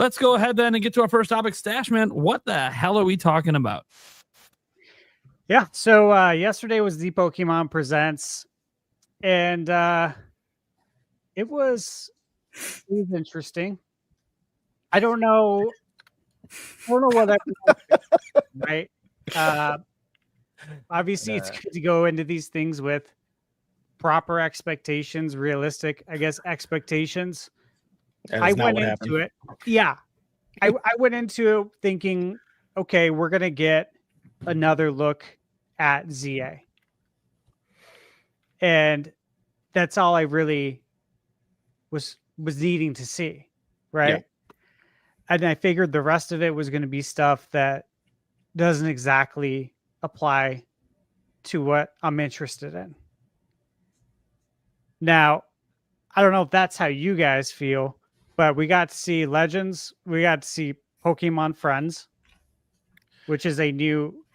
let's go ahead then and get to our first topic. Stash Man, what the hell are we talking about? Yeah, so yesterday was the Pokemon Presents, and it was interesting. I don't know what right. Obviously, it's good to go into these things with proper expectations, realistic, I guess, expectations. I went into it. Yeah, I went into it thinking, okay, we're gonna get another look at ZA. And that's all I really was needing to see, right? Yeah. And I figured the rest of it was going to be stuff that doesn't exactly apply to what I'm interested in. Now, I don't know if that's how you guys feel, but we got to see Legends, we got to see Pokemon Friends, which is a new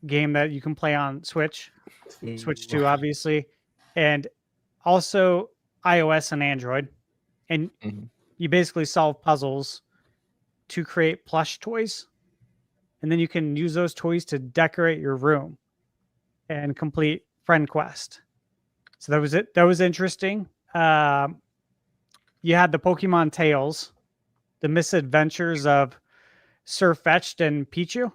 game that you can play on Switch 2, obviously, and also iOS and Android. And you basically solve puzzles to create plush toys, and then you can use those toys to decorate your room and complete friend quest. So that was it. That was interesting. You had the Pokemon Tales, the misadventures of Sirfetch'd and Pichu.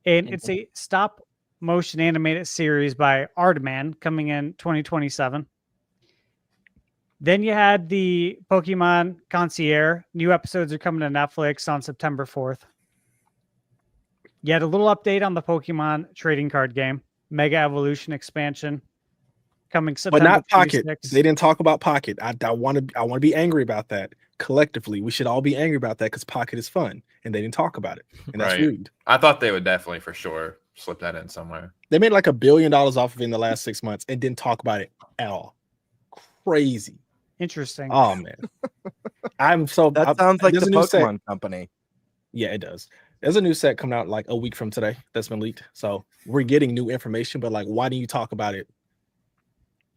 And it's a stop motion animated series by Aardman coming in 2027. Then you had the Pokemon Concierge. New episodes are coming to Netflix on September 4th. You had a little update on the Pokemon trading card game, Mega Evolution expansion coming September. But not Pocket. 26th. They didn't talk about Pocket. I want to be angry about that. Collectively, we should all be angry about that because Pocket is fun, and they didn't talk about it, and that's rude. I thought they would definitely for sure slip that in somewhere. They made like $1 billion off of it in the last 6 months and didn't talk about it at all. Crazy. Interesting. Oh man, that sounds like the Pokemon company. Yeah, it does. There's a new set coming out like a week from today that's been leaked. So we're getting new information, but like, why do you talk about it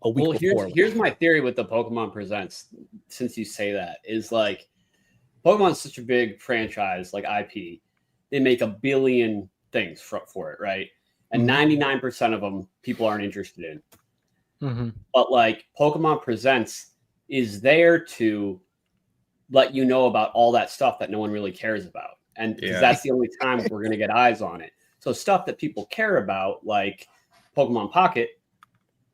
a week before? Here's my theory with the Pokemon Presents. Since you say that, is like Pokemon's such a big franchise, like IP. They make 1 billion things for it, right? And 99% of them people aren't interested in. But like Pokemon Presents is there to let you know about all that stuff that no one really cares about. And that's the only time we're going to get eyes on it. So stuff that people care about, like Pokemon Pocket,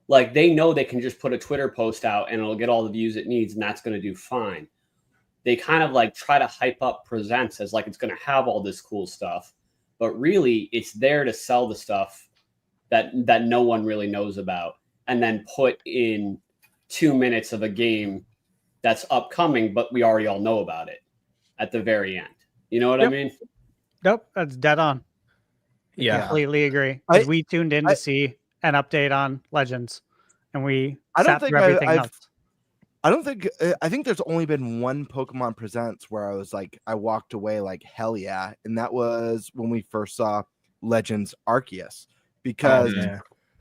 like they know they can just put a Twitter post out and it'll get all the views it needs, and that's going to do fine. They kind of like try to hype up Presents as like it's going to have all this cool stuff, but really it's there to sell the stuff that no one really knows about, and then put in 2 minutes of a game that's upcoming, but we already all know about it at the very end. You know what I mean? Nope, that's dead on. Yeah, completely agree. We tuned in to see an update on Legends, and we sat through everything else. I think there's only been one Pokemon Presents where I was like, I walked away like, hell yeah. And that was when we first saw Legends Arceus, because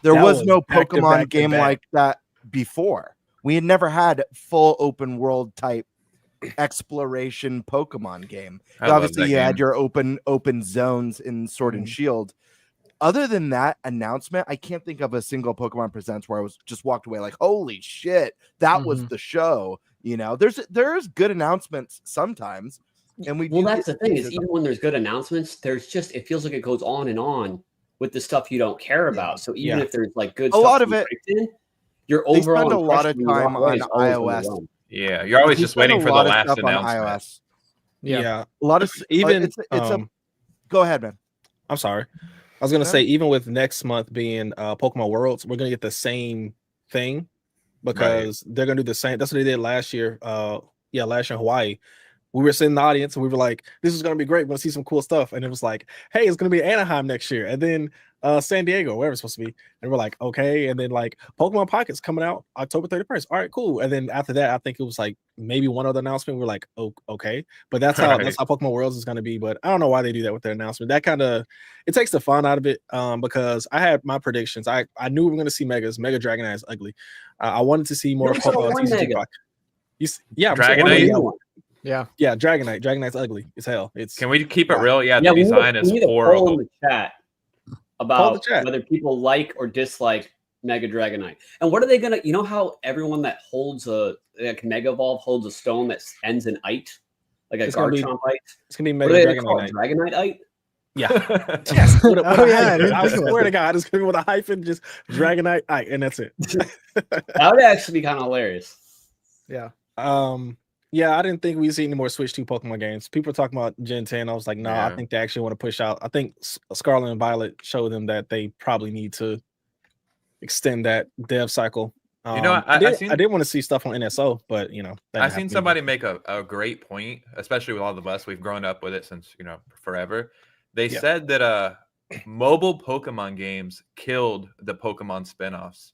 there was no Pokemon game like that before. We had never had full open world type exploration Pokemon game. Obviously you had your open zones in Sword and Shield. Other than that announcement, I can't think of a single Pokemon Presents where I was just walked away like, holy shit, that was the show. You know, there's good announcements sometimes, and that's the thing, is even when there's good announcements, it feels like it goes on and on with the stuff you don't care about. So even if there's like good stuff, lot of it, your overall spend a lot of time on iOS. Yeah, you're always just waiting for the last announcement. iOS. Yeah, a lot of even go ahead, man. I'm sorry. I was gonna say, even with next month being Pokemon Worlds, we're gonna get the same thing because they're gonna do the same. That's what they did last year. Last year in Hawaii. We were sitting in the audience and we were like, this is gonna be great. We're gonna see some cool stuff. And it was like, hey, it's gonna be Anaheim next year, and then San Diego, wherever it's supposed to be. And we're like, okay. And then like Pokemon Pocket's coming out October 31st. All right, cool. And then after that, I think it was like maybe one other announcement. We're like, oh, okay. But that's how Pokemon Worlds is gonna be. But I don't know why they do that with their announcement. That kind of it takes the fun out of it. Because I had my predictions. I knew we were gonna see Megas. Mega Dragonite is ugly. I wanted to see more Pokemon TCG Pocket. Dragonite. Yeah. Yeah, Dragonite. Dragonite's ugly as hell. It's Can we keep it real? Yeah, the we design is need a poll horrible. in the chat about whether people like or dislike Mega Dragonite. And what are they gonna? You know how everyone that holds a Mega Evolve holds a stone that ends in "ite," like a Garchompite. It's gonna be Mega Dragonite. Dragonite-ite. Yeah. Yes. I swear to God, it's gonna be with a hyphen, just Dragonite, and that's it. That would actually be kind of hilarious. Yeah. Yeah, I didn't think we'd see any more Switch 2 Pokemon games. People are talking about Gen 10. I was like, no, I think they actually want to push out. I think Scarlet and Violet showed them that they probably need to extend that dev cycle. I did want to see stuff on NSO, but I've seen somebody make a great point, especially with all of us. We've grown up with it since forever. They said that mobile Pokemon games killed the Pokemon spinoffs.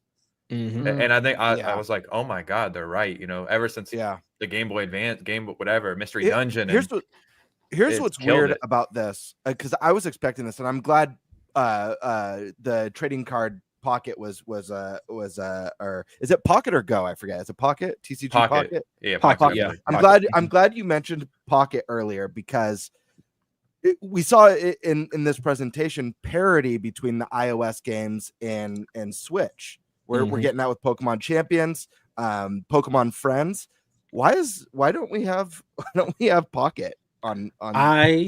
And I think I was like, oh my God, they're right. Ever since the Game Boy Advance, whatever, Mystery Dungeon. Here's what's weird about this, because I was expecting this, and I'm glad the trading card Pocket was or is it Pocket or Go? I forget. Is it Pocket? TCG Pocket? Yeah, Pocket. Yeah. I'm glad you mentioned Pocket earlier, because we saw it in this presentation parity between the iOS games and Switch. We're getting that with Pokemon Champions, Pokemon Friends. Why don't we have Pocket on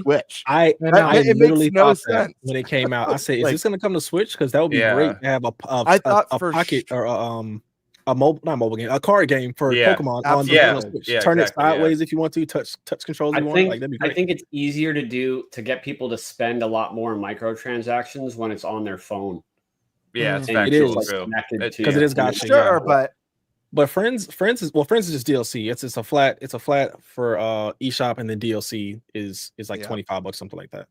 Switch? It literally makes no sense when it came out. I said, "Is this going to come to Switch? Because that would be great to have a Pocket or a card game for Pokemon on the Switch. Turn it sideways if you want to, touch controls if you want. Like, that'd be great. I think it's easier to get people to spend a lot more on microtransactions when it's on their phone. Yeah, it's it is because it is gotcha. Sure, but Friends is just DLC. It's a flat for eShop, and then DLC is like $25, something like that,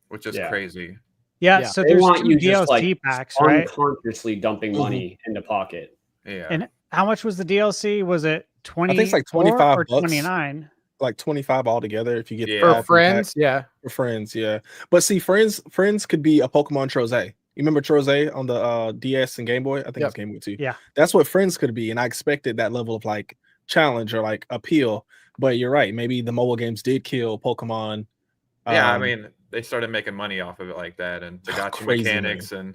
which is crazy. Yeah, so there's two DLC packs, right? Unconsciously dumping money into Pocket. Yeah. And how much was the DLC? Was it 20? I think it's like $25 or 29. Like 25 altogether if you get for Friends. For Friends, yeah. But see, Friends could be a Pokemon Troze. You remember Troze on the DS and Game Boy? I think it's Game Boy too. Yeah, that's what Friends could be, and I expected that level of like challenge or like appeal. But you're right. Maybe the mobile games did kill Pokemon. Yeah, I mean, they started making money off of it like that, and the gotcha mechanics, man. and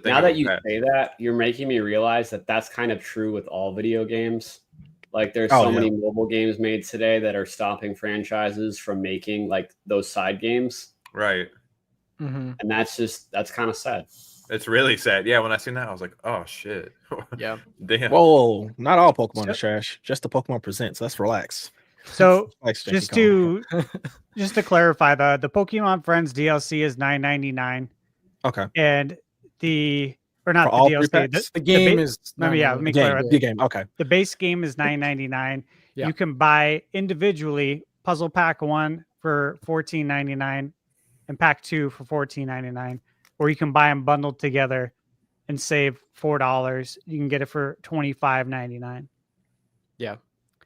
now that you say that, you're making me realize that that's kind of true with all video games. Like, there's so many mobile games made today that are stopping franchises from making like those side games. Right. And that's kind of sad. It's really sad. Yeah, when I seen that, I was like, "Oh shit!" Yeah, damn. Whoa, not all Pokemon is trash. Just the Pokemon Presents. Let's relax. So just to clarify, the Pokemon Friends DLC is $9.99. Okay, and the DLC. The game is. Let me clarify. The game. Okay, the base game is $9.99. Yeah. You can buy individually Puzzle Pack 1 for $14.99. and Pack 2 for $14.99, or you can buy them bundled together and save $4. You can get it for $25.99. Yeah,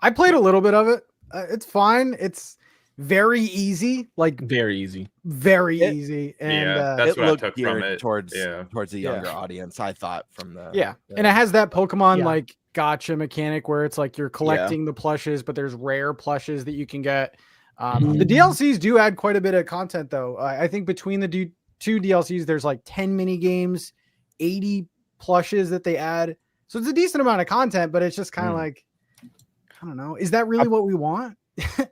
I played a little bit of it. It's fine. It's very easy, very easy, and that's what I took from it towards the younger audience. I thought from the and it has that Pokemon like gotcha mechanic where it's like you're collecting the plushes, but there's rare plushes that you can get. The DLCs do add quite a bit of content, though. I think between the two DLCs, there's like 10 mini games, 80 plushes that they add. So it's a decent amount of content, but it's just kind of like, I don't know. Is that really what we want?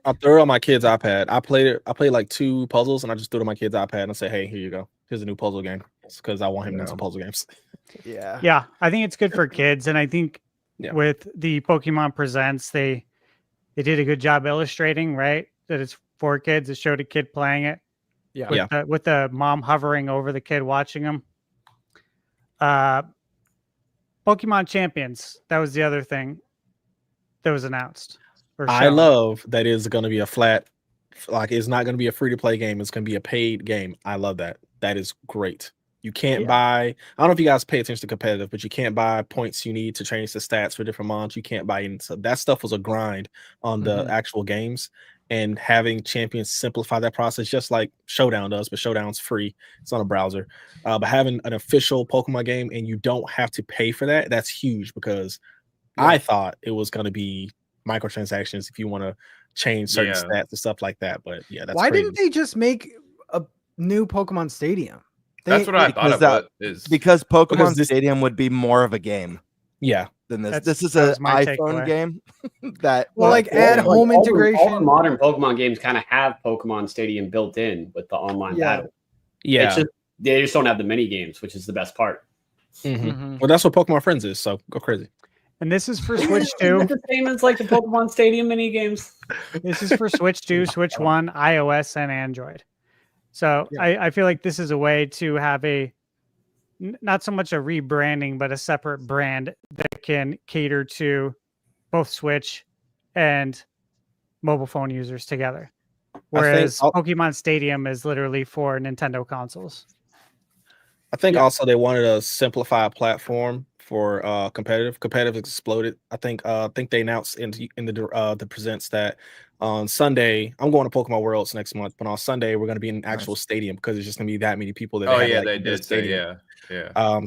I threw it on my kid's iPad. I played like 2 puzzles, and I just threw it on my kid's iPad and said, "Hey, here you go. Here's a new puzzle game." Because I want him in some puzzle games. Yeah. I think it's good for kids, and I think with the Pokemon Presents, they did a good job illustrating, right? That it's for kids. It showed a kid playing it. With the mom hovering over the kid watching them. Pokemon Champions. That was the other thing that was announced. I love that it's going to be a flat, like it's not going to be a free-to-play game. It's going to be a paid game. I love that. That is great. You can't buy, I don't know if you guys pay attention to competitive, but you can't buy points you need to change the stats for different mons. You can't buy any. So that stuff was a grind on the actual games. And having Champions simplify that process, just like Showdown does, but Showdown's free. It's on a browser. But having an official Pokemon game and you don't have to pay for that, that's huge, because I thought it was going to be microtransactions if you want to change certain stats and stuff like that. But yeah, that's why crazy. didn't they just make a new Pokemon Stadium? That's what I thought about. Because Pokemon Stadium would be more of a game. Yeah. Than this. This is an iPhone game. Add home integration. All the modern Pokemon games kind of have Pokemon Stadium built in with the online battle. Yeah. They just don't have the mini games, which is the best part. Well, that's what Pokemon Friends is. So go crazy. And this is for Switch 2. The same as like the Pokemon Stadium mini games. This is for Switch 2, Switch 1, iOS, and Android. So I feel like this is a way to have not so much a rebranding, but a separate brand that can cater to both Switch and mobile phone users together. Whereas Pokemon Stadium is literally for Nintendo consoles. I think also they wanted a simplified platform for competitive. Competitive exploded. I think they announced in the presents that on Sunday I'm going to Pokemon Worlds next month, but on Sunday we're going to be in an actual stadium because there's just going to be that many people that. They did say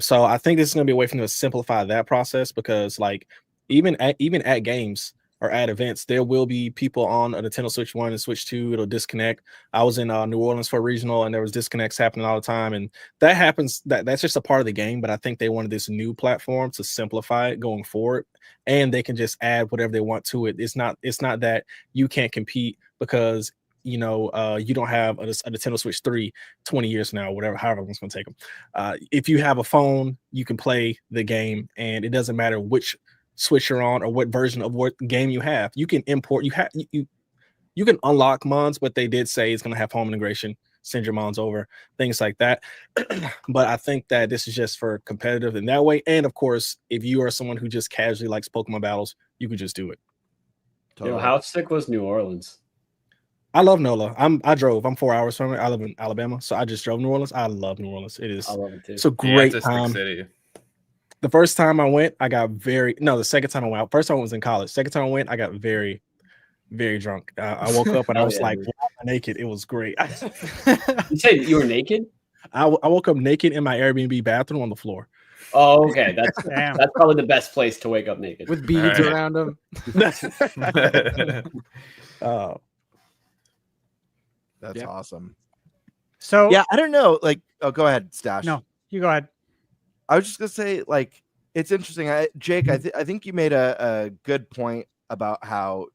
So I think this is going to be a way for them to simplify that process because like even at games or at events, there will be people on a Nintendo Switch 1 and Switch 2. It'll disconnect. I was in New Orleans for a regional and there was disconnects happening all the time. And that happens. That's just a part of the game. But I think they wanted this new platform to simplify it going forward. And they can just add whatever they want to it. It's not that you can't compete because you don't have a Nintendo Switch 3 20 years from now, however long it's going to take them. If you have a phone, you can play the game and it doesn't matter which Switch you're on or what version of what game you have. You can import, you can unlock mons, but they did say it's going to have home integration, send your mons over, things like that. But I think that this is just for competitive in that way. And of course, if you are someone who just casually likes Pokemon battles, you could just do it. Totally. How sick was New Orleans? I love NOLA. I drove. I'm 4 hours from it. I live in Alabama, so I just drove New Orleans. I love New Orleans. It is. I love it too. It's a great it's a time. sick city. The first time I went, I got the second time I went. First time I was in college. Second time I went, I got very, very drunk. I woke up and I was like, why am I naked? It was great. You said you were naked? I woke up naked in my Airbnb bathroom on the floor. Oh, okay. That's probably the best place to wake up naked. With beads around them. That's awesome. So yeah, I don't know. Like, go ahead, Stash. No, you go ahead. I was just gonna say, like, it's interesting. Jake, I think you made a good point about how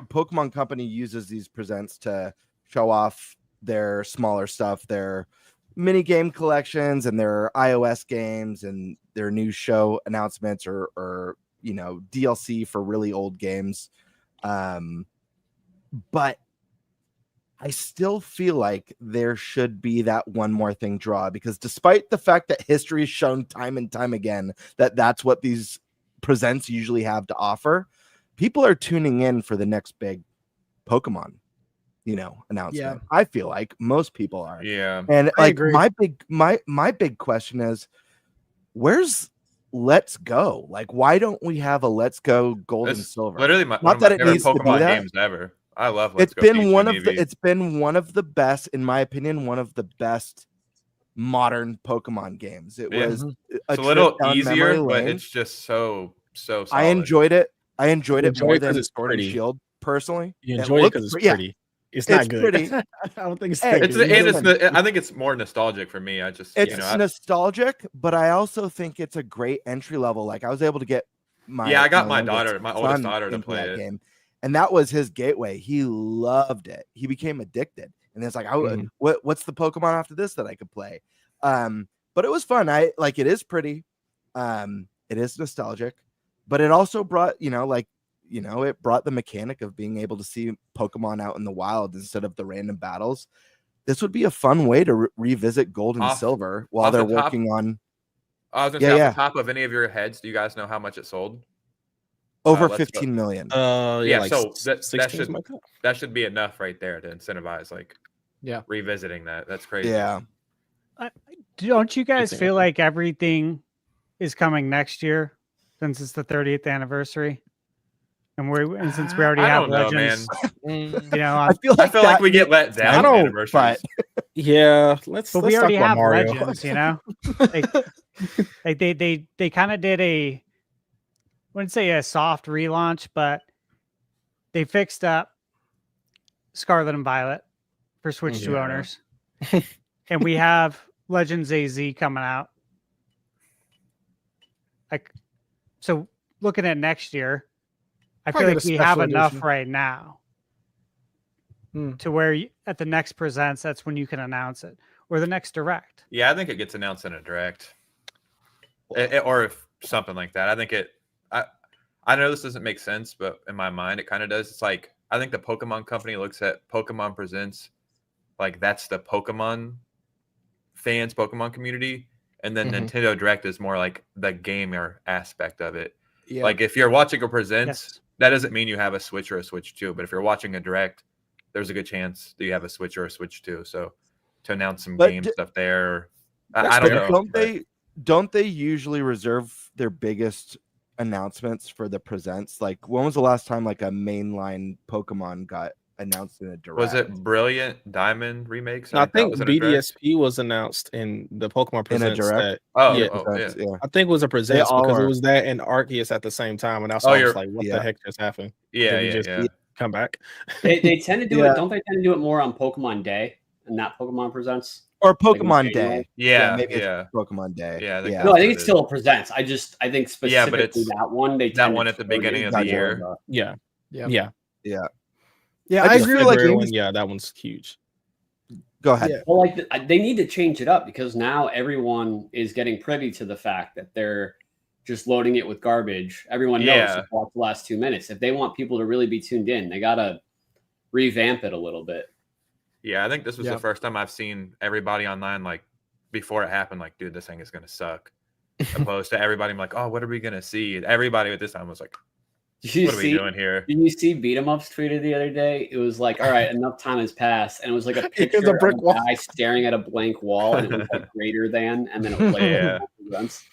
Pokemon Company uses these presents to show off their smaller stuff, their mini game collections, and their iOS games, and their new show announcements, or DLC for really old games. But I still feel like there should be that one more thing draw, because despite the fact that history has shown time and time again that that's what these presents usually have to offer, people are tuning in for the next big Pokemon, announcement. Yeah. I feel like most people are. Yeah. And like my big question is, where's Let's Go? Like, why don't we have a Let's Go Gold and Silver? Literally one of my favorite Pokemon games ever. I love Let's Go. It's been one of the best, in my opinion, one of the best modern Pokemon games. It's a little easier, but it's just so solid. I enjoyed it. More than Sword and Shield, personally. You enjoy it because it's pretty. Yeah. It's not good. Pretty. I don't think it's I think it's more nostalgic for me. It's nostalgic, but I also think it's a great entry level. Like, I was able to get my oldest daughter to play it. Game. And that was his gateway. He loved it. He became addicted. And it's like, what's the Pokemon after this that I could play? But it was fun. It is pretty. It is nostalgic, but it also brought, it brought the mechanic of being able to see Pokemon out in the wild instead of the random battles. This would be a fun way to revisit Gold and Silver while they're working on. I was going to say, off the top of any of your heads, do you guys know how much it sold? Over 15 million. So that should be enough right there to incentivize revisiting that. That's crazy. Yeah. Don't you guys feel like everything is coming next year since it's the 30th anniversary? And since we already have Legends, I feel like we get let down. But yeah, but we already have Legends. They kind of did I wouldn't say a soft relaunch, but they fixed up Scarlet and Violet for Switch 2 Yeah. owners. And we have Legends AZ coming out. Like, so looking at next year, I feel Probably like get a we have special enough edition. right now to where at the next presents, that's when you can announce it, or the next direct. Yeah, I think it gets announced in a direct, or if something like that. I think it. I know this doesn't make sense, but in my mind, it kind of does. It's like I think the Pokemon company looks at Pokemon Presents, like that's the Pokemon fans, Pokemon community, and then Nintendo Direct is more like the gamer aspect of it. Yeah. Like if you're watching a Presents, Yes. that doesn't mean you have a Switch or a Switch 2, but if you're watching a Direct, there's a good chance that you have a Switch or a Switch 2. So to announce some But game stuff there, I don't know. Don't they usually reserve their biggest announcements for the presents? Like, when was the last time like a mainline Pokemon got announced in a direct? Was it Brilliant Diamond remakes? No, I think was in a direct? BDSP was announced in the Pokemon Presents. direct? Yeah, Yeah. I think it was a Presents all because it are. was that and Arceus at the same time, and that's why I was like, "What Yeah. the heck just happened?" Yeah, Did we yeah, just yeah. come back? They tend to do Yeah. it. Don't they tend to do it more on Pokemon Day and not Pokemon Presents? Or Like in Pokemon January? Day? Yeah, maybe yeah. it's Pokemon Day. Yeah, I think No, I think it it's is. still a Presents. I think specifically Yeah, but it's that one. They that tend to one at the throw it beginning in of the more year. of Yeah, Yeah. yeah. Yeah, I I just agree feel with like February games- one, yeah, that one's huge. Go ahead. Yeah. Well, like they need to change it up because now everyone is getting privy to the fact that they're just loading it with garbage. Everyone knows Yeah. to watch the last 2 minutes. If they want people to really be tuned in, they gotta revamp it a little bit. Yeah, I think this was Yeah. the first time I've seen everybody online like before it happened, like, dude, this thing is gonna suck. Opposed to everybody like, oh, what are we gonna see? Everybody at this time was like, Did you what are we doing here? Did you see Beat 'em Ups tweeted the other day? It was like, all right, enough time has passed, and it was like a It picture was a brick of wall. a guy staring at a blank wall, and it was like greater than, and then it was like Yeah. events.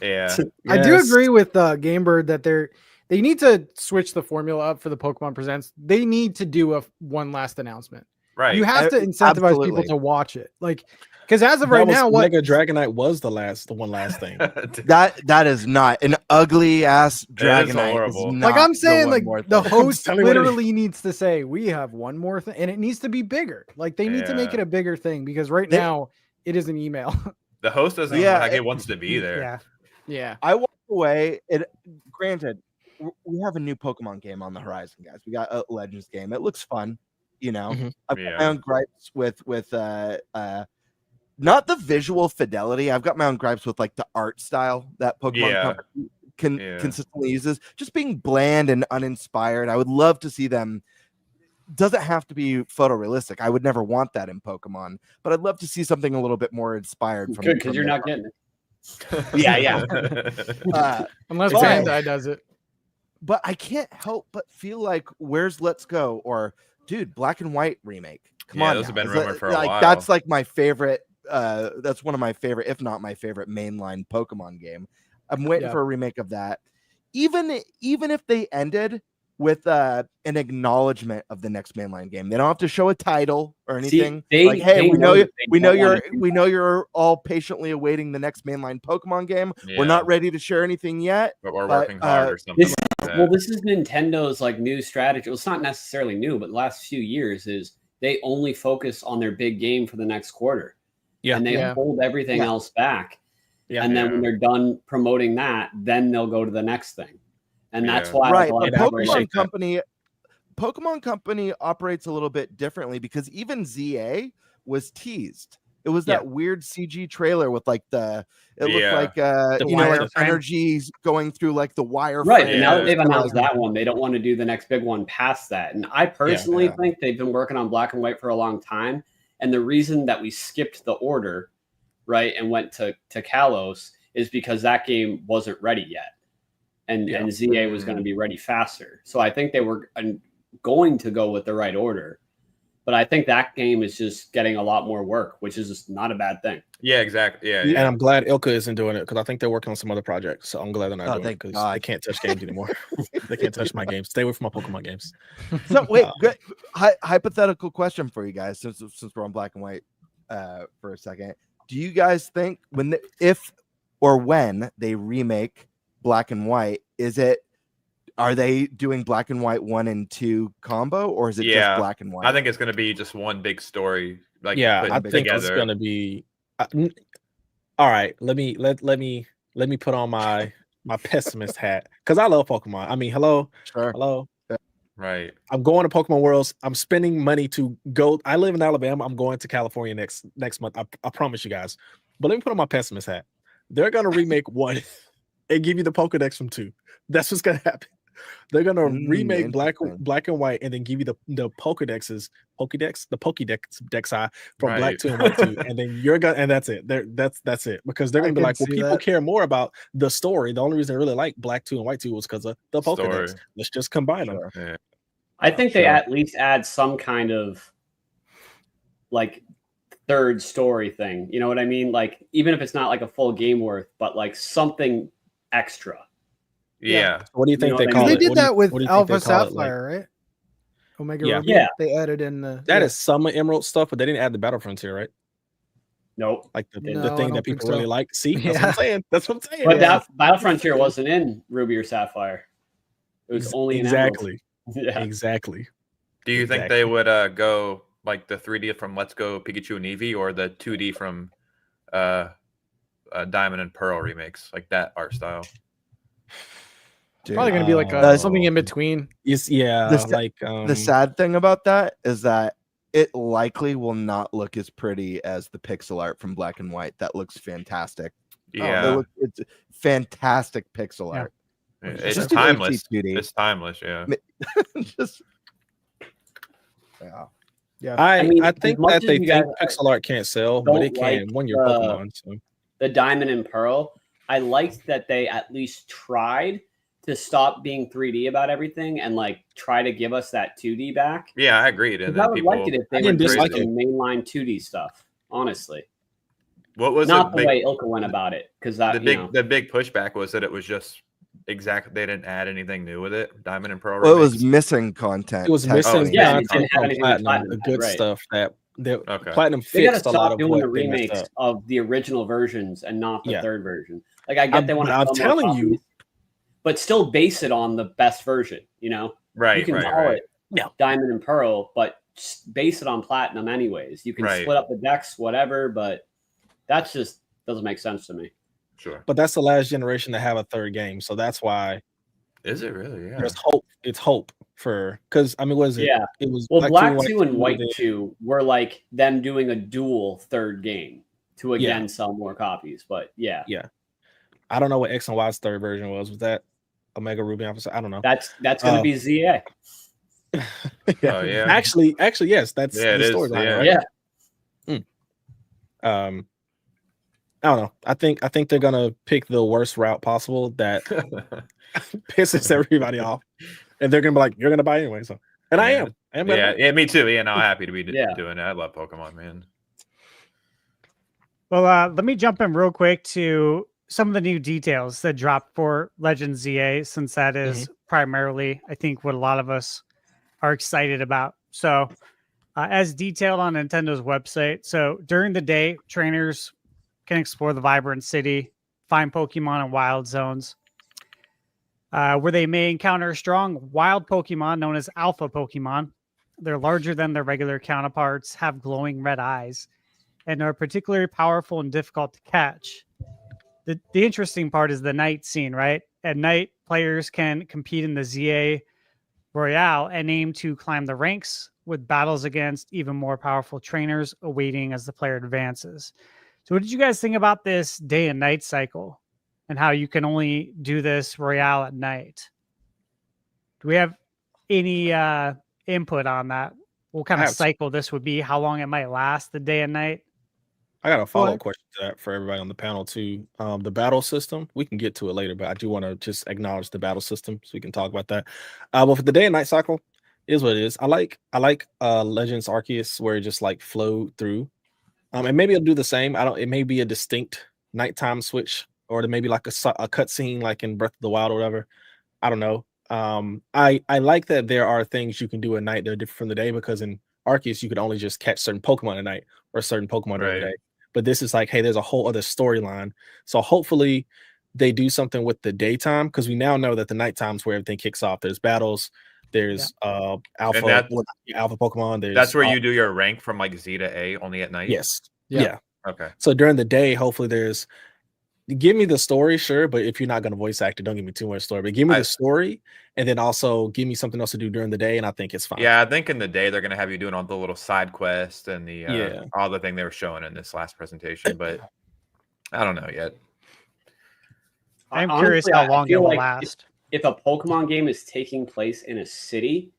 Yeah. I do Yes. agree with Gamebird that they need to switch the formula up for the Pokemon Presents. They need to do one last announcement. Right. You have to incentivize people Absolutely. to watch it. Like, because as of That right was now, what Mega Dragonite was the one last thing. That is not an ugly ass Dragonite. horrible. Is like not I'm saying, one like more the thing. host telling you what it is. literally needs to say, "We have one more thing," and it needs to be bigger. Like they need to make Yeah. it a bigger thing because right They- now it is an email. The host doesn't Yeah, look like it wants to be there. Yeah. Yeah, I walked away. Granted, we have a new Pokemon game on the horizon, guys. We got a Legends game. It looks fun, you know. Mhm. I've got Yeah. my own gripes with not the visual fidelity. I've got my own gripes with like the art style that Pokemon Yeah. company Yeah. consistently uses. Just being bland and uninspired. I would love to see them. Doesn't have to be photorealistic. I would never want that in Pokemon, but I'd love to see something a little bit more inspired from. Good, because from you're their not getting it. Yeah. unless But- Bandai does it. But I can't help but feel like where's Let's Go or dude, Black and White remake. Come Yeah, on, those now. have been Is that- rumored for a like, while. That's like my favorite. That's one of my favorite, if not my favorite, mainline Pokemon game. I'm waiting Yeah. for a remake of that. Even if they ended with an acknowledgement of the next mainline game, they don't have to show a title or anything. they- like, hey, they we know know you, that they we know don't wanna you're, do we know you're all patiently awaiting the next mainline Pokemon game. We're Yeah. not ready to share anything yet. But we're but, working hard or something This, like that. well, this is Nintendo's like new strategy. Well, it's not necessarily new, but the last few years is they only focus on their big game for the next quarter. Yeah. And they Yeah. hold everything Yeah. else back. Yeah. And then Yeah. when they're done promoting that, then they'll go to the next thing. And that's Yeah. why like, Right, a lot but of people are appreciate like, that. Pokemon Company operates a little bit differently because even ZA was teased. It was Yeah. that weird CG trailer with like it Yeah. looked like The like wireframe. energies going through like the wire. right. frame. And now that Yeah. they've announced that one, they don't want to do the next big one past that. And I personally Yeah. think they've been working on Black and White for a long time. And the reason that we skipped the order, right, and went to Kalos is because that game wasn't ready yet. And ZA was going to be ready faster. So I think they were going to go with the right order. But I think that game is just getting a lot more work, which is just not a bad thing. Yeah, exactly. Yeah, And yeah. I'm glad Ilka isn't doing it because I think they're working on some other projects. So I'm glad they're not Oh, doing it thank because God. they can't touch games anymore. They can't touch my games. Stay away from my Pokemon games. So wait, good. Hypothetical question for you guys, since we're on Black and White for a second. Do you guys think if or when they remake Black and White, is it are they doing Black and White 1 and 2 combo, or is it Yeah. just Black and White? I think it's going to be just one big story. Like Yeah, put I think together. it's gonna be. All right, let me put on my pessimist hat because I love Pokemon. I mean, hello. Right. I'm going to Pokemon Worlds. I'm spending money to go. I live in Alabama. I'm going to California next month. I promise you guys. But let me put on my pessimist hat. They're gonna remake 1 and give you the Pokedex from 2. That's what's gonna happen. They're gonna remake Black and White and then give you the Pokedex from Black 2 and White 2, and then you're gonna, and that's it. That's it, because they're gonna be like, well, people care more about the story. The only reason I really like Black 2 and White 2 was because of the Pokedex. Story. Let's just combine them. Yeah. I think they at least add some kind of like third story thing. You know what I mean? Like, even if it's not like a full game worth, but like something extra. Yeah. What do you think they Because call they it? did that with what do you think Alpha they call it, Sapphire, right? Omega Yeah. Ruby. Yeah. They added in the That is some Emerald stuff, but they didn't add the Battle Frontier, right? Nope. Like the No, I thing don't that think people so. really like. See, that's what Yeah. I'm saying. That's what I'm saying. But that Battle Frontier wasn't in Ruby or Sapphire. It was only in exactly. Emerald. Yeah. Exactly. Do you think they would go like the 3D from Let's Go Pikachu and Eevee, or the 2D from Diamond and Pearl remakes, like that art style? Dude, probably going to be like something in between. The sad thing about that is that it likely will not look as pretty as the pixel art from Black and White. That looks fantastic. Yeah. It's fantastic pixel art. It's Just do timeless. HD2D. It's timeless. Yeah. Just Yeah. I think as much that as they you think guys pixel art can't sell, but it don't can like when you're Pokemon. So. the Diamond and Pearl, I liked that they at least tried to stop being 3D about everything and like try to give us that 2D back. Yeah, I agreed. And I then would people, like it if they I would didn't bring dislike some it. mainline 2D stuff. Honestly, what was not the big, way Ilka went about it, because that the big pushback was that it was just exactly, they didn't add anything new with it. Diamond and Pearl. Well, it was remakes. missing content. It was missing yeah, it content didn't have from anything with Platinum, Platinum, the good right. stuff that Okay. Platinum They gotta fixed a lot stop of doing what the they messed remakes up. of the original versions and not the Yeah. third version. Like, I get they want to I'm sell more telling you. copies, but still base it on the best version. You know, Right. you can right. call right. it Yeah. Diamond and Pearl, but base it on Platinum anyways. You can Right. split up the decks, whatever, but that's just doesn't make sense to me. Sure. But that's the last generation to have a third game, so that's why Is it really? Yeah. there's hope. It's hope for, because I mean, what is it? Yeah. It was Well, Black 2 and 2, White then- 2 were like them doing a dual third game to again sell more copies. But yeah, I don't know what X and Y's third version was. Was that Omega Ruby Alpha? I don't know. that's going to be ZA. Oh yeah. Actually, yes, that's Yeah, it the is, storyline, yeah. right? Yeah. I don't know. I think they're gonna pick the worst route possible that pisses everybody off, and they're gonna be like, "You're gonna buy anyway." So, and I am. Gonna buy. Yeah, me too. Yeah, no, I'm happy to be Yeah. doing it. I love Pokemon, man. Well, let me jump in real quick to some of the new details that dropped for Legends ZA, since that is primarily, I think, what a lot of us are excited about. So, as detailed on Nintendo's website, so during the day, trainers can explore the vibrant city, find Pokemon in wild zones, where they may encounter strong wild Pokemon known as alpha Pokemon. They're larger than their regular counterparts, have glowing red eyes, and are particularly powerful and difficult to catch. The interesting part is the night scene, right? At night, players can compete in the ZA Royale and aim to climb the ranks, with battles against even more powerful trainers awaiting as the player advances. So what did you guys think about this day and night cycle and how you can only do this Royale at night? Do we have any input on that? What kind of cycle this would be? How long it might last, the day and night? I got a follow-up question to that for everybody on the panel too. The battle system, we can get to it later, but I do want to just acknowledge the battle system so we can talk about that. But for the day and night cycle, is what it is. I like Legends Arceus where it just like flowed through. And maybe it'll do the same. It may be a distinct nighttime switch, or maybe like a cutscene like in Breath of the Wild or whatever. I don't know. I like that there are things you can do at night that are different from the day, because in Arceus you could only just catch certain Pokemon at night or certain Pokemon during the day. But this is like, hey, there's a whole other storyline. So hopefully they do something with the daytime, because we now know that the nighttime's where everything kicks off. There's battles, there's alpha Pokemon. That's where you do your rank from like Z to A only at night. Yes. Yeah. Yeah. Okay. So during the day, hopefully give me the story, sure, but if you're not going to voice act it, don't give me too much story. But give me the story, and then also give me something else to do during the day, and I think it's fine. Yeah, I think in the day they're going to have you doing all the little side quests and the all the thing they were showing in this last presentation, but I don't know yet. I'm curious how long it will last. If a Pokemon game is taking place in a city,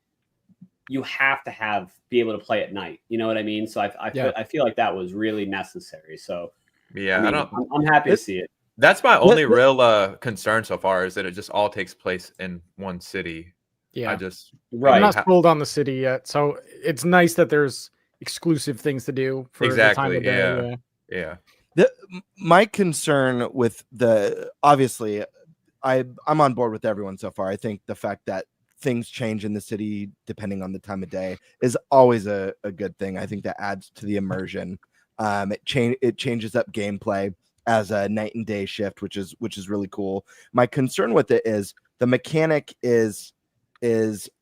you have to be able to play at night. You know what I mean? So I feel like that was really necessary. So yeah, I mean, I'm happy to see it. That's my only real concern so far, is that it just all takes place in one city. Yeah, I'm not sold on the city yet, so it's nice that there's exclusive things to do for the time of day. Yeah. My concern with obviously, I'm on board with everyone so far. I think the fact that things change in the city depending on the time of day is always a good thing. I think that adds to the immersion. It changes up gameplay as a night and day shift, which is really cool. My concern with it is the mechanic is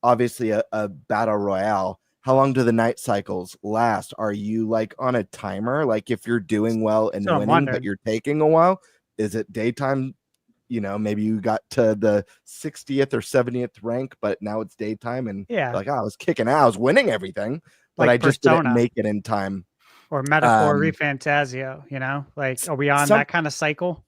obviously a battle royale. How long do the night cycles last? Are you like on a timer? Like if you're doing well and winning, but you're taking a while, is it daytime? You know, maybe you got to the 60th or 70th rank, but now it's daytime, and like, I was kicking out, I was winning everything, but I just didn't make it in time. Or Metaphor Refantasio, you know, like, are we on that kind of cycle?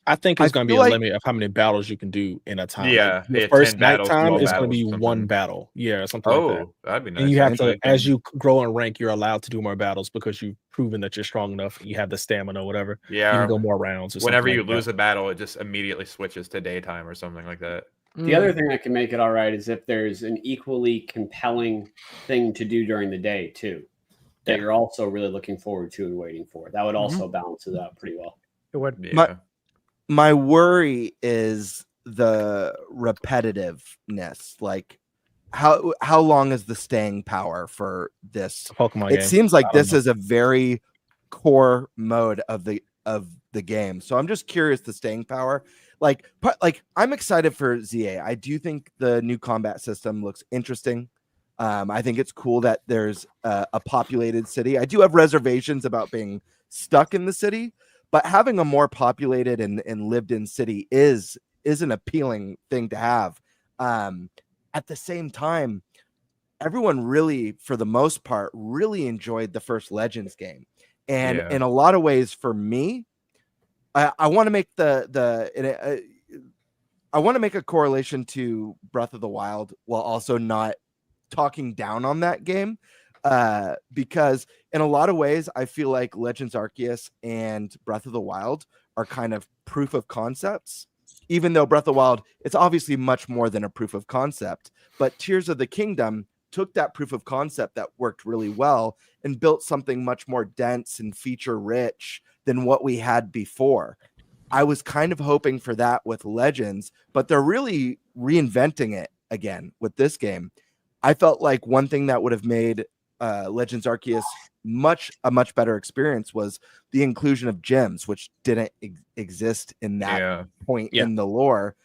I think it's going to be a limit of how many battles you can do in a time. Yeah, the first nighttime is going to be one battle. Yeah, something like that. That'd be nice. And you have to, as you grow in rank, you're allowed to do more battles because you've proven that you're strong enough. You have the stamina, or whatever. Yeah, you can go more rounds. Whenever you lose a battle, it just immediately switches to daytime or something like that. The other thing that can make it all right is if there's an equally compelling thing to do during the day too, that you're also really looking forward to and waiting for. That would also balance it out pretty well. It would. Yeah. My worry is the repetitiveness. Like, how long is the staying power for this Pokemon game? It seems like this is a very core mode of the game. So I'm just curious, the staying power. Like I'm excited for ZA. I do think the new combat system looks interesting. I think it's cool that there's a populated city. I do have reservations about being stuck in the city, but having a more populated and lived-in city is an appealing thing to have. At the same time, everyone really, for the most part, really enjoyed the first Legends game. And in a lot of ways, for me, I want to make I want to make a correlation to Breath of the Wild while also not talking down on that game, because in a lot of ways I feel like Legends Arceus and Breath of the Wild are kind of proof of concepts, even though Breath of the Wild, it's obviously much more than a proof of concept. But Tears of the Kingdom took that proof of concept that worked really well and built something much more dense and feature rich than what we had before. I was kind of hoping for that with Legends, but they're really reinventing it again with this game. I felt like one thing that would have made Legends Arceus a much better experience was the inclusion of gyms, which didn't exist in that point in the lore.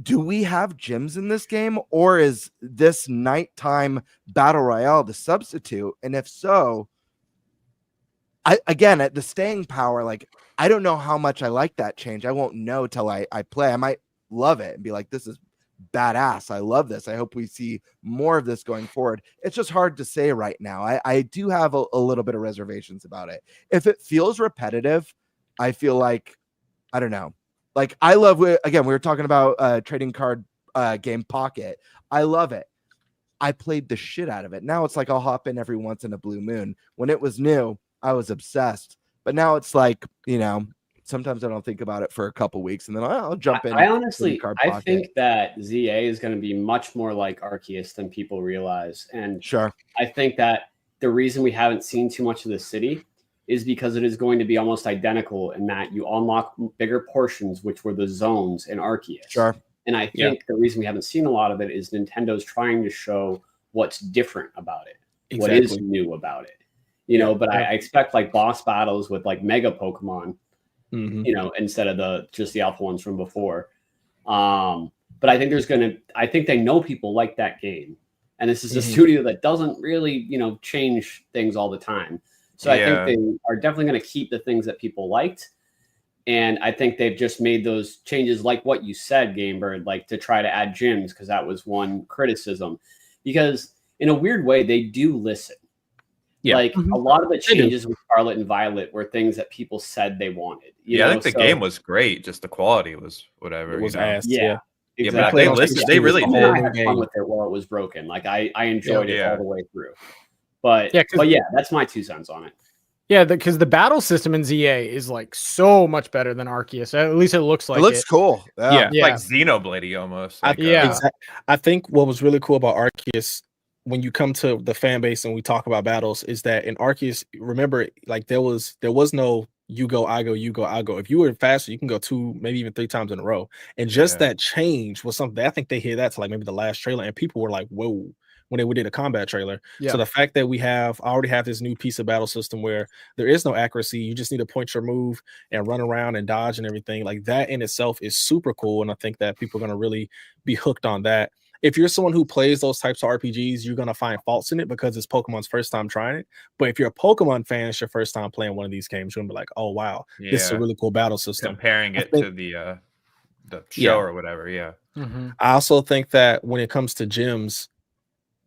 Do we have gyms in this game, or is this nighttime battle royale the substitute? And if so, again, at the staying power, like, I don't know how much I like that change. I won't know till I play. I might love it and be like, this is badass. I love this. I hope we see more of this going forward. It's just hard to say right now. I do have a little bit of reservations about it. If it feels repetitive, I feel like, I don't know. Like, I love, again, we were talking about trading card game Pocket. I love it. I played the shit out of it. Now it's like I'll hop in every once in a blue moon. When it was new, I was obsessed. But now it's like, you know, sometimes I don't think about it for a couple weeks, and then I'll jump in. I honestly, I think that ZA is going to be much more like Arceus than people realize. And sure, I think that the reason we haven't seen too much of the city is because it is going to be almost identical in that you unlock bigger portions, which were the zones in Arceus. Sure. And I think the reason we haven't seen a lot of it is Nintendo's trying to show what's different about it, what is new about it. You know, but I expect like boss battles with like mega Pokemon you know, instead of just the alpha ones from before. But I think I think they know people like that game. And this is a studio that doesn't really, you know, change things all the time. So I think they are definitely going to keep the things that people liked. And I think they've just made those changes, like what you said, Gamebird, like to try to add gyms, because that was one criticism. Because in a weird way, they do listen. Yeah. Like a lot of the changes with Scarlet and Violet were things that people said they wanted. You know? I think the game was great. Just the quality was whatever. It was you know? ass. Yeah. Exactly. Exactly. They listened. They really I did. had fun with it while it was broken. Like I enjoyed it all the way through. But yeah, that's my 2 cents on it. Yeah, because the battle system in ZA is like so much better than Arceus. At least it looks like it looks cool. Yeah. Like Xenoblade almost. Like, I think what was really cool about Arceus, when you come to the fan base and we talk about battles, is that in Arceus, remember, like there was no you go, I go, you go, I go. If you were faster, you can go 2, maybe even 3 times in a row. And just that change was something I think they hit that to like maybe the last trailer, and people were like, whoa, when they did a combat trailer. So the fact that we already have this new piece of battle system where there is no accuracy, you just need to point your move and run around and dodge and everything, like that in itself is super cool. And I think that people are going to really be hooked on that. If you're someone who plays those types of RPGs, you're going to find faults in it because it's Pokemon's first time trying it. But if you're a Pokemon fan, it's your first time playing one of these games, you're going to be like, oh, wow, this is a really cool battle system. Comparing it to the show or whatever. Yeah. I also think that when it comes to gyms,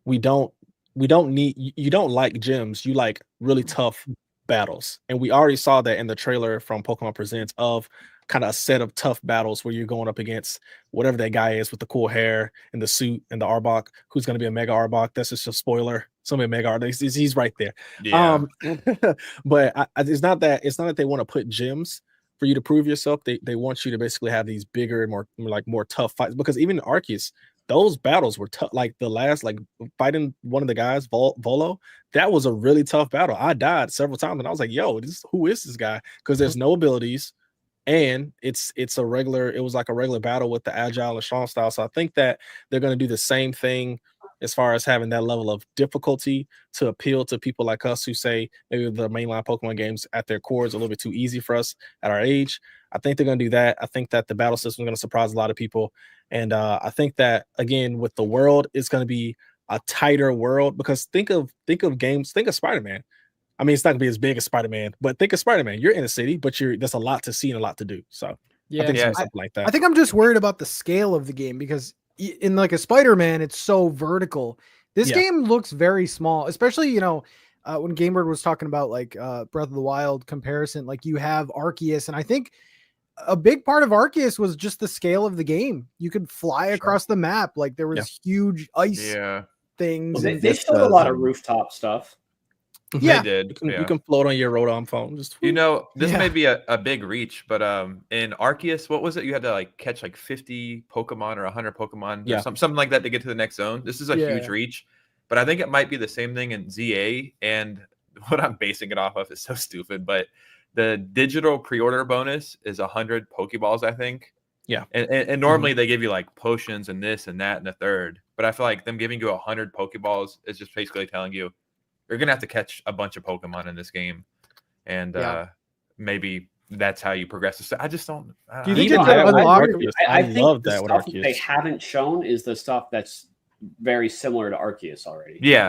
you don't like gyms. You like really tough battles. And we already saw that in the trailer from Pokemon Presents of kind of a set of tough battles where you're going up against whatever that guy is with the cool hair and the suit and the Arbok, who's going to be a Mega Arbok. That's just a spoiler. Somebody Mega Arbok. He's right there. Yeah. But it's not that they want to put gyms for you to prove yourself. They want you to basically have these bigger and more tough fights, because even in Arceus, those battles were tough. Like the last, like fighting one of the guys, Volo, that was a really tough battle. I died several times and I was like, yo, who is this guy? Because there's no abilities. And it was like a regular battle with the agile and strong style. So I think that they're going to do the same thing as far as having that level of difficulty to appeal to people like us who say maybe the mainline Pokemon games at their core is a little bit too easy for us at our age. I think they're going to do that. I think that the battle system is going to surprise a lot of people. And I think that, again, with the world, it's going to be a tighter world, because think of games, think of Spider-Man. I mean, it's not gonna be as big as Spider-Man, but think of Spider-Man. You're in a city, but there's a lot to see and a lot to do. So I think something like that. I think I'm just worried about the scale of the game, because in like a Spider-Man, it's so vertical. This game looks very small, especially, when Gamebird was talking about like Breath of the Wild comparison, like you have Arceus, and I think a big part of Arceus was just the scale of the game. You could fly across the map. Like there was huge ice things. Well, they showed a lot of rooftop stuff. Yeah, they did. You can float on your Rotom phone. Just this may be a big reach, but in Arceus, what was it? You had to like catch like 50 Pokemon or 100 Pokemon, or something like that to get to the next zone. This is a huge reach, but I think it might be the same thing in ZA. And what I'm basing it off of is so stupid, but the digital pre-order bonus is 100 Pokeballs, I think. Yeah, and normally they give you like potions and this and that and the third, but I feel like them giving you 100 Pokeballs is just basically telling you you're gonna have to catch a bunch of Pokemon in this game, and maybe that's how you progress. So I just don't. Do you think it's unlocked? I think love that. Stuff that they haven't shown is the stuff that's very similar to Arceus already. Yeah.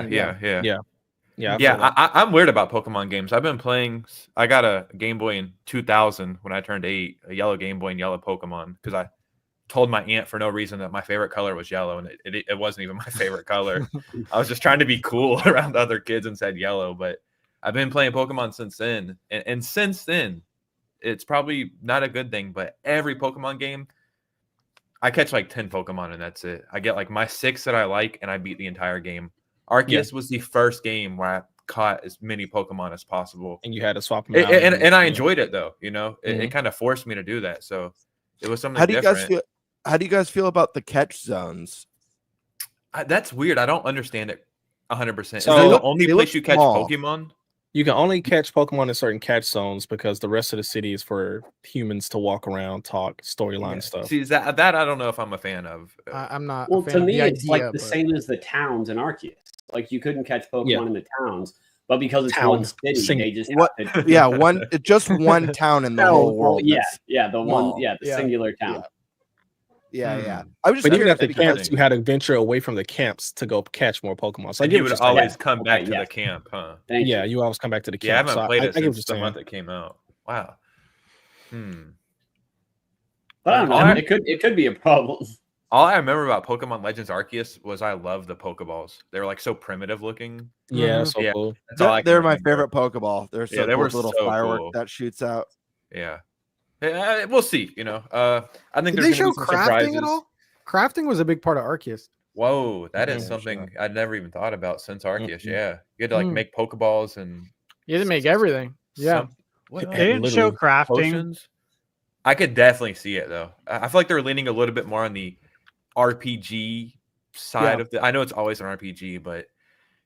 I'm weird about Pokemon games. I've been playing. I got a Game Boy in 2000 when I turned 8, a yellow Game Boy and yellow Pokemon, because I told my aunt for no reason that my favorite color was yellow, and it wasn't even my favorite color. I was just trying to be cool around other kids and said yellow. But I've been playing Pokemon since then, and since then, it's probably not a good thing, but every Pokemon game, I catch like 10 Pokemon and that's it. I get like my 6 that I like, and I beat the entire game. Arceus was the first game where I caught as many Pokemon as possible, and you had to swap them out. And I enjoyed it though. It kind of forced me to do that. So it was something. How do you guys feel about the catch zones? That's weird. I don't understand it 100%. So is that the only place you catch Pokemon? You can only catch Pokemon in certain catch zones because the rest of the city is for humans to walk around, talk, storyline stuff. See, that I don't know if I'm a fan of. I'm not. Well, to me, it's like the same as the towns in Arceus. Like you couldn't catch Pokemon in the towns, but because it's Town. one city, Single. they just What? have to, Yeah, just one town in the whole world. Yeah, that's the small. one, the singular town. Yeah. I was just But even curious at the because camps, you had to venture away from the camps to go catch more Pokemon. So I And get you what would you're saying. always come back Okay, to yeah. the camp, huh? Thank Yeah, you. you always come back to the Yeah, I camp. haven't So played I it get what since you're the month saying. it came out. Wow. But I don't know. It could be a problem. All I remember about Pokemon Legends Arceus was I love the Pokeballs. They were like so primitive looking. Yeah, so Yeah. cool. That's all I can they're my remember. favorite Pokeball. They're so they cool. were Little so firework cool. that shoots out. Yeah. We'll see. You know, I think Did there's they gonna show be some crafting surprises. at all? Crafting was a big part of Arceus. Whoa, that is Yeah, something sure. I'd never even thought about since Arceus. Mm-mm. Yeah, you had to like make Pokeballs and You had to make everything. Yeah. What They didn't show Literally. crafting. potions? I could definitely see it though. I feel like they're leaning a little bit more on the RPG side of the. I know it's always an RPG, but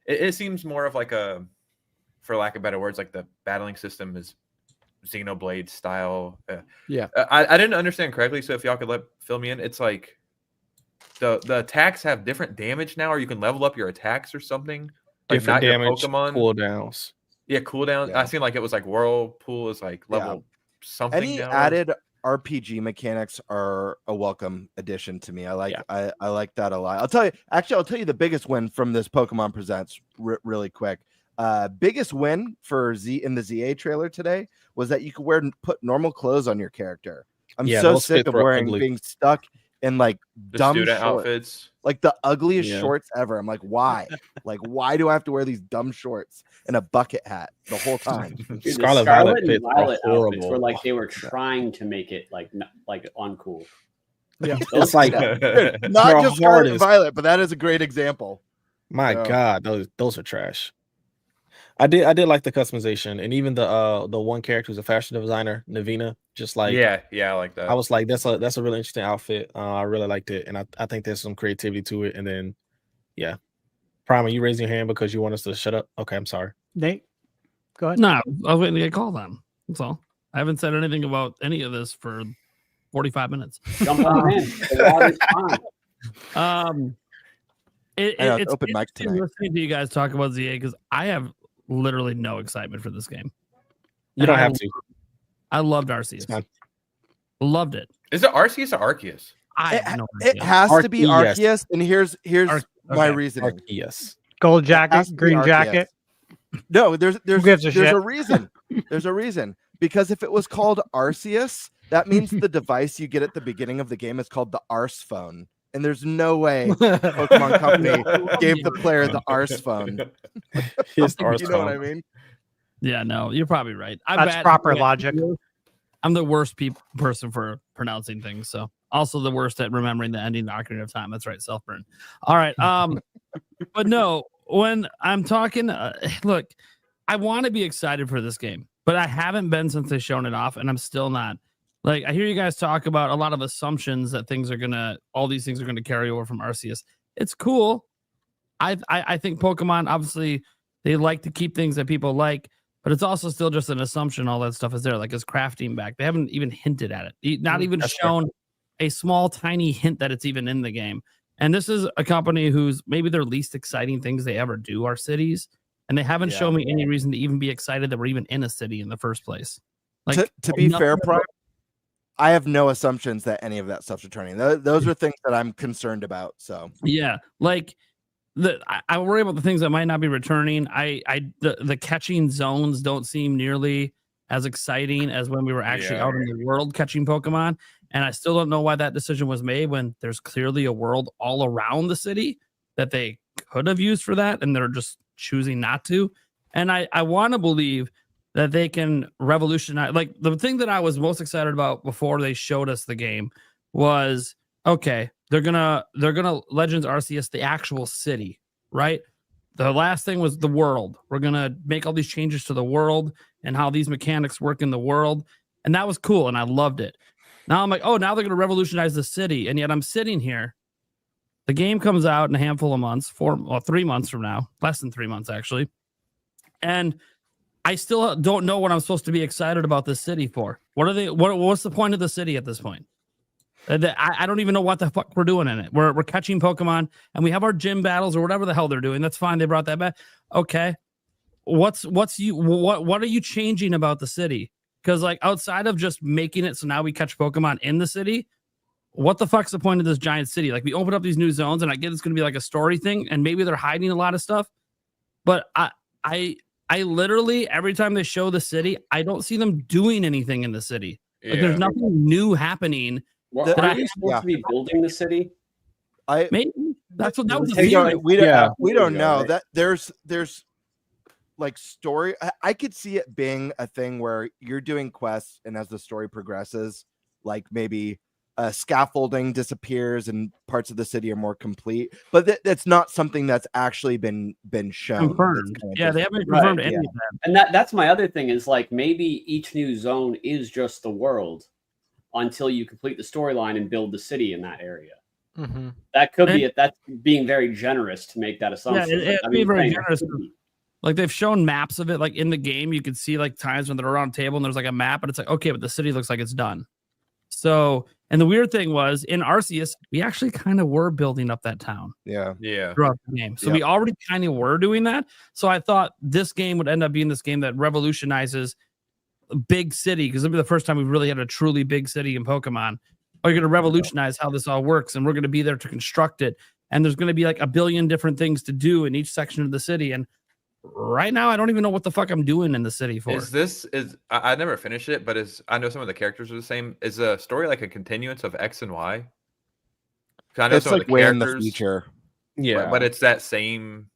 it seems more of like a, for lack of better words, like the battling system is Xenoblade style. Yeah. I didn't understand correctly, so if y'all could fill me in, it's like the attacks have different damage now, or you can level up your attacks or something. Like Different not your damage, Pokemon. cooldowns. Yeah, cooldown. Yeah. I seen like it was like Whirlpool is like level something. Any down. added RPG mechanics are a welcome addition to me. I like I like that a lot. I'll tell you the biggest win from this Pokemon Presents really quick. Biggest win for in the ZA trailer today was that you could put normal clothes on your character. I'm so sick of being stuck in like the dumb student shorts. outfits, like the ugliest shorts ever. I'm like, why? Like, why do I have to wear these dumb shorts and a bucket hat the whole time? Dude, Scarlet the Violet and fits are Violet outfits horrible. were like they were trying to make it like uncool. Yeah. It's like Not They're just Scarlet and hardest. Violet, but that is a great example. my Yeah. God, those are trash. I did like the customization, and even the one character who's a fashion designer, Navina. Just like yeah, I like that. I was like, that's a really interesting outfit. I really liked it, and I think there's some creativity to it. And then, yeah, Prime, are you raising your hand because you want us to shut up? Okay, I'm sorry. Nate, go ahead. No, I was waiting to get called on. That's all. I haven't said anything about any of this for 45 minutes. Jump on in. The water's fine. It's It's open mic interesting tonight. listening to you guys talk about ZA because I have literally no excitement for this game. You don't have to. I loved Arceus. fine. Loved it. Is it Arceus or Arceus? I have no It idea. has to be Arceus. Arceus, and here's my okay. reasoning. Yes. Gold has jacket, to be green Arceus. jacket. No, there's gives a shit? a reason. There's a reason because if it was called Arceus, that means the device you get at the beginning of the game is called the Arse phone, and there's no way Pokemon Company gave the player the Arse phone. His You know what I mean? Yeah, no, you're probably right. That's proper logic. I'm the worst person for pronouncing things, so also the worst at remembering the ending Ocarina of Time. That's right, self-burn. All right, but no, when I'm talking, look, I want to be excited for this game, but I haven't been since they've shown it off, and I'm still not. Like, I hear you guys talk about a lot of assumptions that all these things are gonna carry over from Arceus. It's cool. I think Pokemon, obviously, they like to keep things that people like. But it's also still just an assumption all that stuff is there. Like, is crafting back? They haven't even hinted at it. Not even shown a small, tiny hint that it's even in the game. And this is a company whose maybe their least exciting things they ever do are cities. And they haven't shown me any reason to even be excited that we're even in a city in the first place. Like, To be fair, Prime, I have no assumptions that any of that stuff's returning. Those are things that I'm concerned about. So yeah, like I worry about the things that might not be returning. The catching zones don't seem nearly as exciting as when we were actually out in the world catching Pokemon. And I still don't know why that decision was made when there's clearly a world all around the city that they could have used for that, and they're just choosing not to. And I want to believe that they can revolutionize. Like, the thing that I was most excited about before they showed us the game was, okay, they're gonna Legends Arceus the actual city, right? The last thing was the world. We're gonna make all these changes to the world and how these mechanics work in the world, and that was cool, and I loved it. Now I'm like, oh, now they're gonna revolutionize the city, and yet I'm sitting here. The game comes out in a handful of months, 3 months from now, less than 3 months actually, and I still don't know what I'm supposed to be excited about this city for. What's the point of the city at this point? I don't even know what the fuck we're doing in it. We're catching Pokemon and we have our gym battles or whatever the hell they're doing. That's fine. They brought that back. Okay. what are you changing about the city? Because like outside of just making it so now we catch Pokemon in the city, what the fuck's the point of this giant city? Like we open up these new zones, and I get it's going to be like a story thing, and maybe they're hiding a lot of stuff. But I literally every time they show the city, I don't see them doing anything in the city. Like there's nothing new happening. Well, are you supposed to be building the city? Maybe that's what that was. We don't know that there's like story. I could see it being a thing where you're doing quests, and as the story progresses, like maybe scaffolding disappears and parts of the city are more complete. But that's not something that's actually been shown. Confirmed. Yeah, they haven't confirmed any of that. And that's my other thing is like maybe each new zone is just the world until you complete the storyline and build the city in that area. Mm-hmm. That could be it. That's being very generous to make that assumption. Yeah, it'd be very generous. Like they've shown maps of it, like in the game, you can see like times when they're around a table and there's like a map, and it's like, okay, but the city looks like it's done. So, and the weird thing was in Arceus, we actually kind of were building up that town. Yeah. Throughout the game. So we already kind of were doing that. So I thought this game would end up being this game that revolutionizes a big city, because it'll be the first time we've really had a truly big city in Pokemon. Or you're going to revolutionize how this all works, and we're going to be there to construct it. And there's going to be like a billion different things to do in each section of the city. And right now, I don't even know what the fuck I'm doing in the city for. I never finished it, but I know some of the characters are the same. Is the story like a continuance of X and Y? I know it's like way in the future. Yeah, but it's that same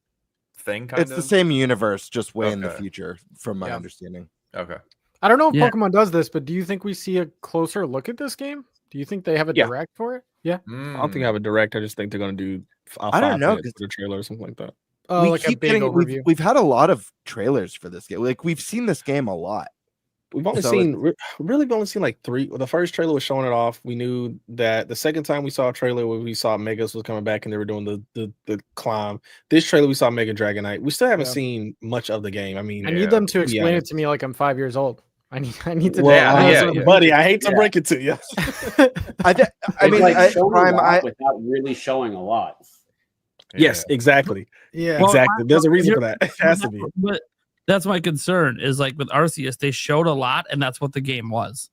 thing. It's the same universe, just way in the future, from my understanding. Okay. I don't know if Pokemon does this, but do you think we see a closer look at this game? Do you think they have a direct for it? Yeah. I don't think I have a direct. I just think they're going to do. I don't know, the trailer or something like that. Like a big overview. We've had a lot of trailers for this game. Like we've seen this game a lot. We've only seen like 3. The first trailer was showing it off. We knew that the second time we saw a trailer where we saw Megas was coming back and they were doing the climb. This trailer we saw Mega Dragonite. We still haven't seen much of the game. I mean, I need them to explain it to me like I'm 5 years old. I need to. Buddy, I hate to break it to you. I mean, without really showing a lot. Yes, exactly. Yeah, exactly. There's a reason for that. It has to be. But that's my concern. Is like with Arceus, they showed a lot, and that's what the game was.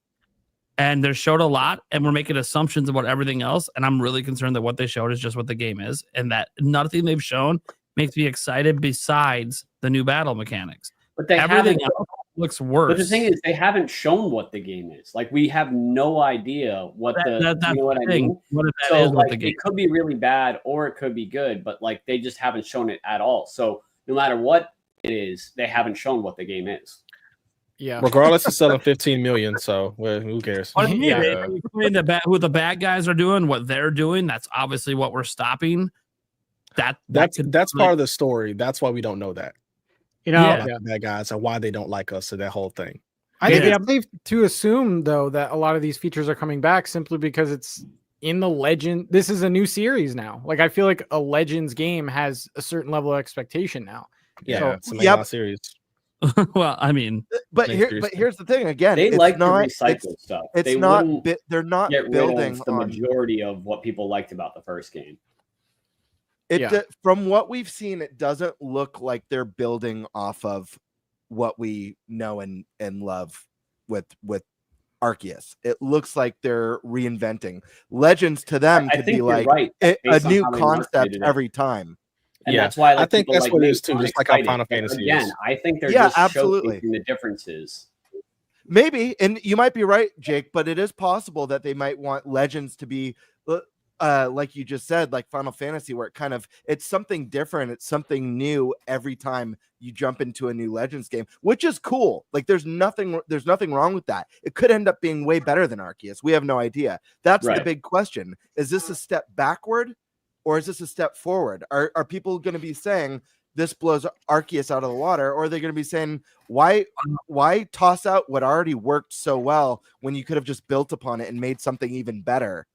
And they showed a lot, and we're making assumptions about everything else. And I'm really concerned that what they showed is just what the game is, and that nothing they've shown makes me excited besides the new battle mechanics. But everything else looks worse. But the thing is, they haven't shown what the game is. Like we have no idea what you know what I mean? What if that is what the game? It could be really bad or it could be good, but like they just haven't shown it at all. So no matter what it is, they haven't shown what the game is. Yeah. Regardless, it's selling 15 million. So who cares? What do you mean? They explain who the bad guys are doing, what they're doing. That's obviously what we're stopping. That's part of the story. That's why we don't know that. You know, bad guys and why they don't like us. So that whole thing. I believe to assume though that a lot of these features are coming back simply because it's in the Legend. This is a new series now. Like I feel like a Legends game has a certain level of expectation now. Yeah, it's a series. Well, I mean, but here's the thing again. They like to recycle stuff. They're not building the majority of what people liked about the first game. From what we've seen, it doesn't look like they're building off of what we know and love with Arceus. It looks like they're reinventing. Legends to them could be like a new concept every time. And that's why I think that's what it is too, just like how Final Fantasy again, is. I think they're just showcasing the differences. Maybe, and you might be right, Jake, but it is possible that they might want Legends to be like you just said, like Final Fantasy, where it's something different, it's something new every time you jump into a new Legends game, which is cool. Like there's nothing wrong with that. It could end up being way better than Arceus. We have no idea. That's the big question. Is this a step backward or is this a step forward? Are people going to be saying this blows Arceus out of the water, or are they going to be saying why toss out what already worked so well when you could have just built upon it and made something even better?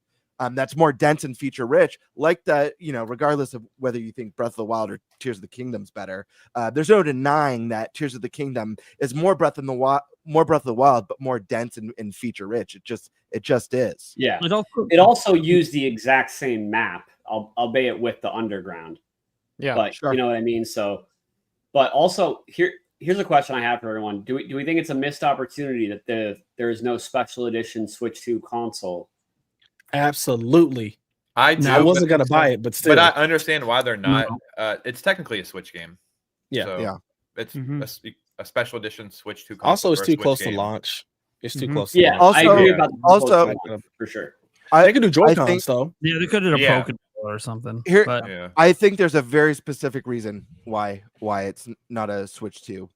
That's more dense and feature rich, like that, regardless of whether you think Breath of the Wild or Tears of the Kingdom's better. There's no denying that Tears of the Kingdom is more Breath of the Wild, but more dense and feature rich. It just is. Yeah. It also used the exact same map, albeit with the underground. Yeah. But you know what I mean? So, but also here's a question I have for everyone. Do we think it's a missed opportunity that there is no special edition Switch 2 console? Absolutely. I do. I wasn't gonna buy it, but still. But I understand why they're not. It's technically a Switch game. Yeah, so it's a special edition Switch 2 console. Also, it's too close to launch. It's too close. To launch. I agree about also for sure. They could do Joy-Cons though. Yeah, they could do a Pokemon or something. Here, but I think there's a very specific reason why it's not a Switch 2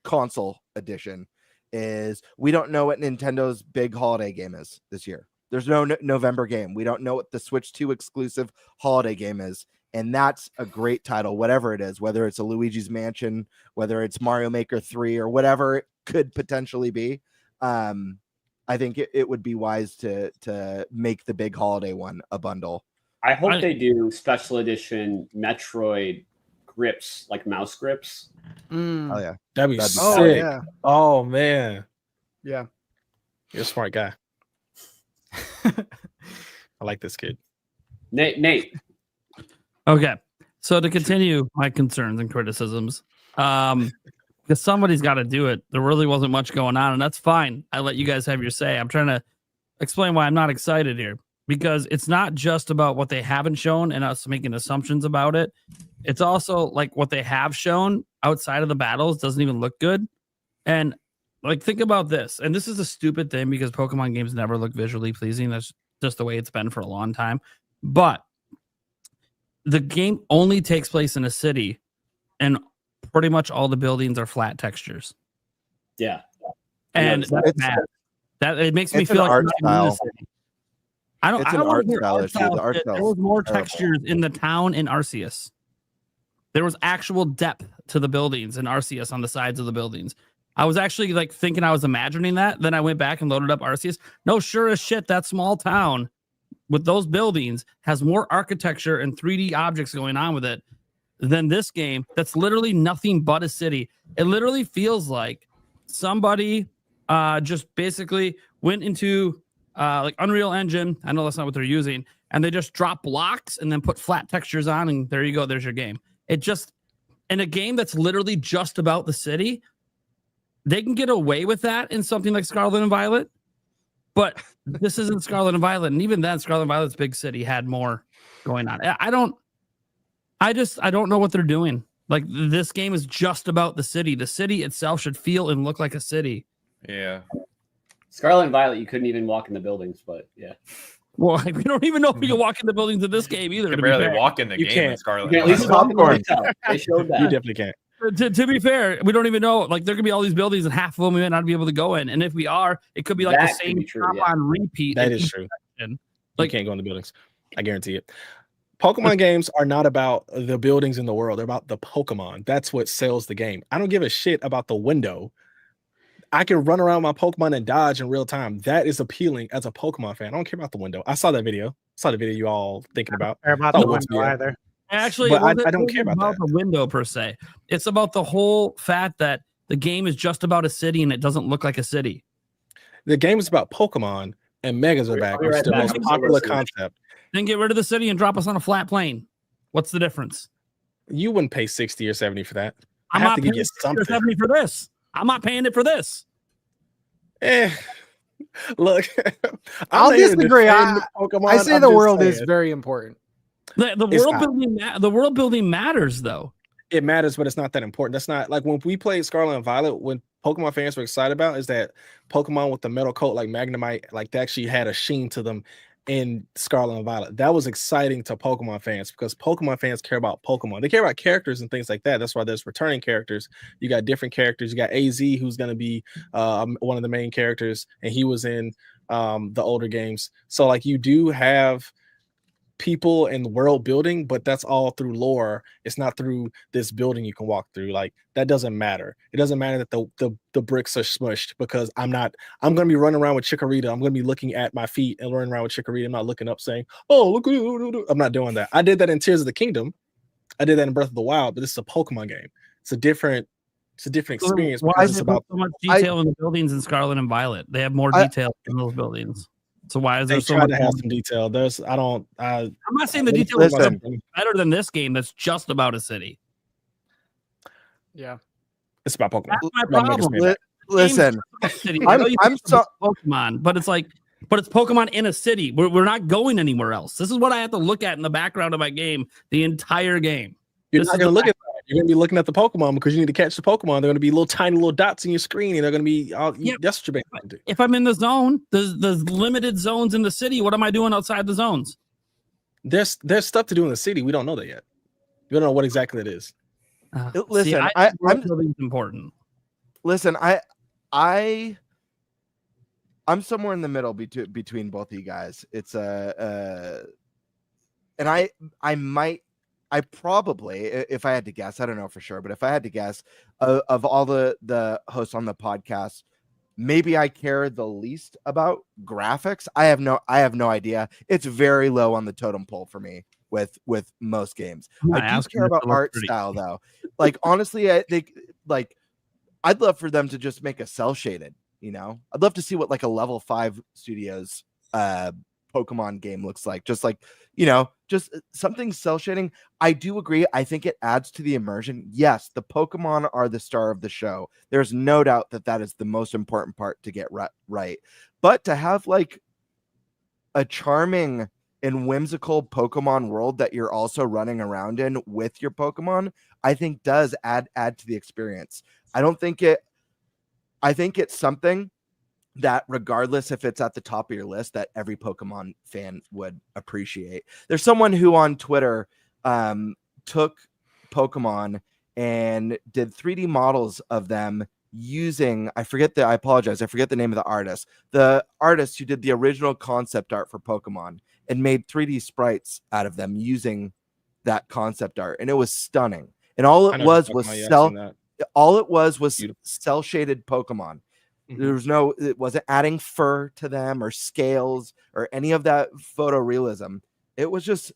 console edition. Is we don't know what Nintendo's big holiday game is this year. There's no November game. We don't know what the Switch 2 exclusive holiday game is. And that's a great title, whatever it is, whether it's a Luigi's Mansion, whether it's Mario Maker 3 or whatever it could potentially be. I think it would be wise to make the big holiday one a bundle. I hope they do special edition Metroid grips, like mouse grips. Oh yeah, that'd be sick. Oh, yeah. Oh man, yeah, you're a smart guy. I like this kid. Nate. Okay, so to continue my concerns and criticisms, because somebody's got to do it. There really wasn't much going on, and that's fine. I let you guys have your say. I'm trying to explain why I'm not excited here, because it's not just about what they haven't shown and us making assumptions about it. It's also like what they have shown outside of the battles doesn't even look good. And like, think about this. And this is a stupid thing because Pokemon games never look visually pleasing. That's just the way it's been for a long time. But the game only takes place in a city, and pretty much all the buildings are flat textures. Yeah. And that's bad. That it makes me feel like art style. I don't want to hear art style. The art There was more textures in the town in Arceus. There was actual depth to the buildings in Arceus on the sides of the buildings. I was actually like thinking I was imagining that. Then I went back and loaded up Arceus. No, sure as shit, that small town with those buildings has more architecture and 3D objects going on with it than this game. That's literally nothing but a city. It literally feels like somebody just basically went into like Unreal Engine. I know that's not what they're using. And they just drop blocks and then put flat textures on. And there you go. There's your game. It just, in a game that's literally just about the city, they can get away with that in something like Scarlet and Violet. But this isn't Scarlet and Violet. And even then, Scarlet and Violet's big city had more going on. I don't know what they're doing. Like, this game is just about the city. The city itself should feel and look like a city. Yeah. Scarlet and Violet, you couldn't even walk in the buildings, but yeah. Well, we don't even know if we can walk in the buildings of this game either. You can barely walk in the You game can't. in Scarlet. You can at least Popcorn. They showed that. You definitely can't. To be fair, we don't even know. Like, there could be all these buildings, and half of them we might not be able to go in. And if we are, it could be like That the could same be true, shop yeah. on repeat. That in is each true. section. Like, you can't go in the buildings. I guarantee it. Pokemon games are not about the buildings in the world. They're about the Pokemon. That's what sells the game. I don't give a shit about the window. I can run around my Pokemon and dodge in real time. That is appealing as a Pokemon fan. I don't care about the window. I saw that video. I saw the video you all thinking about. Care about the window either. Actually, But it I don't wasn't care about that. the window per se. It's about the whole fact that the game is just about a city and it doesn't look like a city. The game is about Pokemon and Megas are back, I'll be which is right the back. most I'm popular so listening. concept. Then get rid of the city and drop us on a flat plane. What's the difference? You wouldn't pay 60 or 70 for that. I I'm have not to give paying you 60 or something. 70 for this. I'm not paying it for this. Look, I'll not here to disagree. defend Pokemon. I say I'm the just world is saying. very important. The It's world not. building, the world building matters though. It matters, but it's not that important. That's not like when we played Scarlet and Violet. When Pokemon fans were excited about is that Pokemon with the metal coat, like Magnemite, like they actually had a sheen to them in Scarlet and Violet. That was exciting to Pokemon fans because Pokemon fans care about Pokemon. They care about characters and things like that. That's why there's returning characters. You got different characters. You got AZ, who's going to be one of the main characters, and he was in the older games. So like you do have people in the world building, but that's all through lore. It's not through this building you can walk through. Like that doesn't matter. It doesn't matter that the bricks are smushed because I'm gonna be running around with Chikorita. I'm gonna be looking at my feet and running around with Chikorita. I'm not looking up saying, oh look, I'm not doing that. I did that in Tears of the Kingdom. I did that in Breath of the Wild, but this is a Pokemon game. It's a different experience. Why because is it's there about so much detail in the buildings in Scarlet and Violet? They have more detail in those buildings. So why is there they so try much to have some detail. I'm not saying the detail is Listen. better than this game that's just about a city. Yeah. It's about Pokemon. That's my It's about problem. Mega's Listen, I'm so Pokemon, but it's like, but it's Pokemon in a city. We're not going anywhere else. This is what I have to look at in the background of my game the entire game. You're not going to look at that. You're going to be looking at the Pokemon because you need to catch the Pokemon. They're going to be little tiny little dots in your screen, and they're going to be all. That's what you're going to do. If I'm in the zone, there's limited zones in the city. What am I doing outside the zones? There's stuff to do in the city. We don't know that yet. We don't know what exactly it is. Listen, I'm important. Listen, I'm somewhere in the middle between both of you guys. It's and I probably, if I had to guess, I don't know for sure, but if I had to guess, of all the hosts on the podcast, maybe I care the least about graphics. I have no idea. It's very low on the totem pole for me with most games. I do care about art style though. Like honestly, I think like I'd love for them to just make a cell shaded. You know, I'd love to see what like a level 5 studios Pokemon game looks like. Just like, you know, just something cell shading. I do agree. I think it adds to the immersion. Yes, the Pokemon are the star of the show. There's no doubt that is the most important part to get right. But to have like a charming and whimsical Pokemon world that you're also running around in with your Pokemon, I think does add to the experience. I think it's something that regardless if it's at the top of your list, that every Pokemon fan would appreciate. There's someone who on Twitter took Pokemon and did 3D models of them using, I forget the name of the artist. The artist who did the original concept art for Pokemon and made 3D sprites out of them using that concept art. And it was stunning. And all it was cell shaded Pokemon. There was it wasn't adding fur to them or scales or any of that photorealism. It was just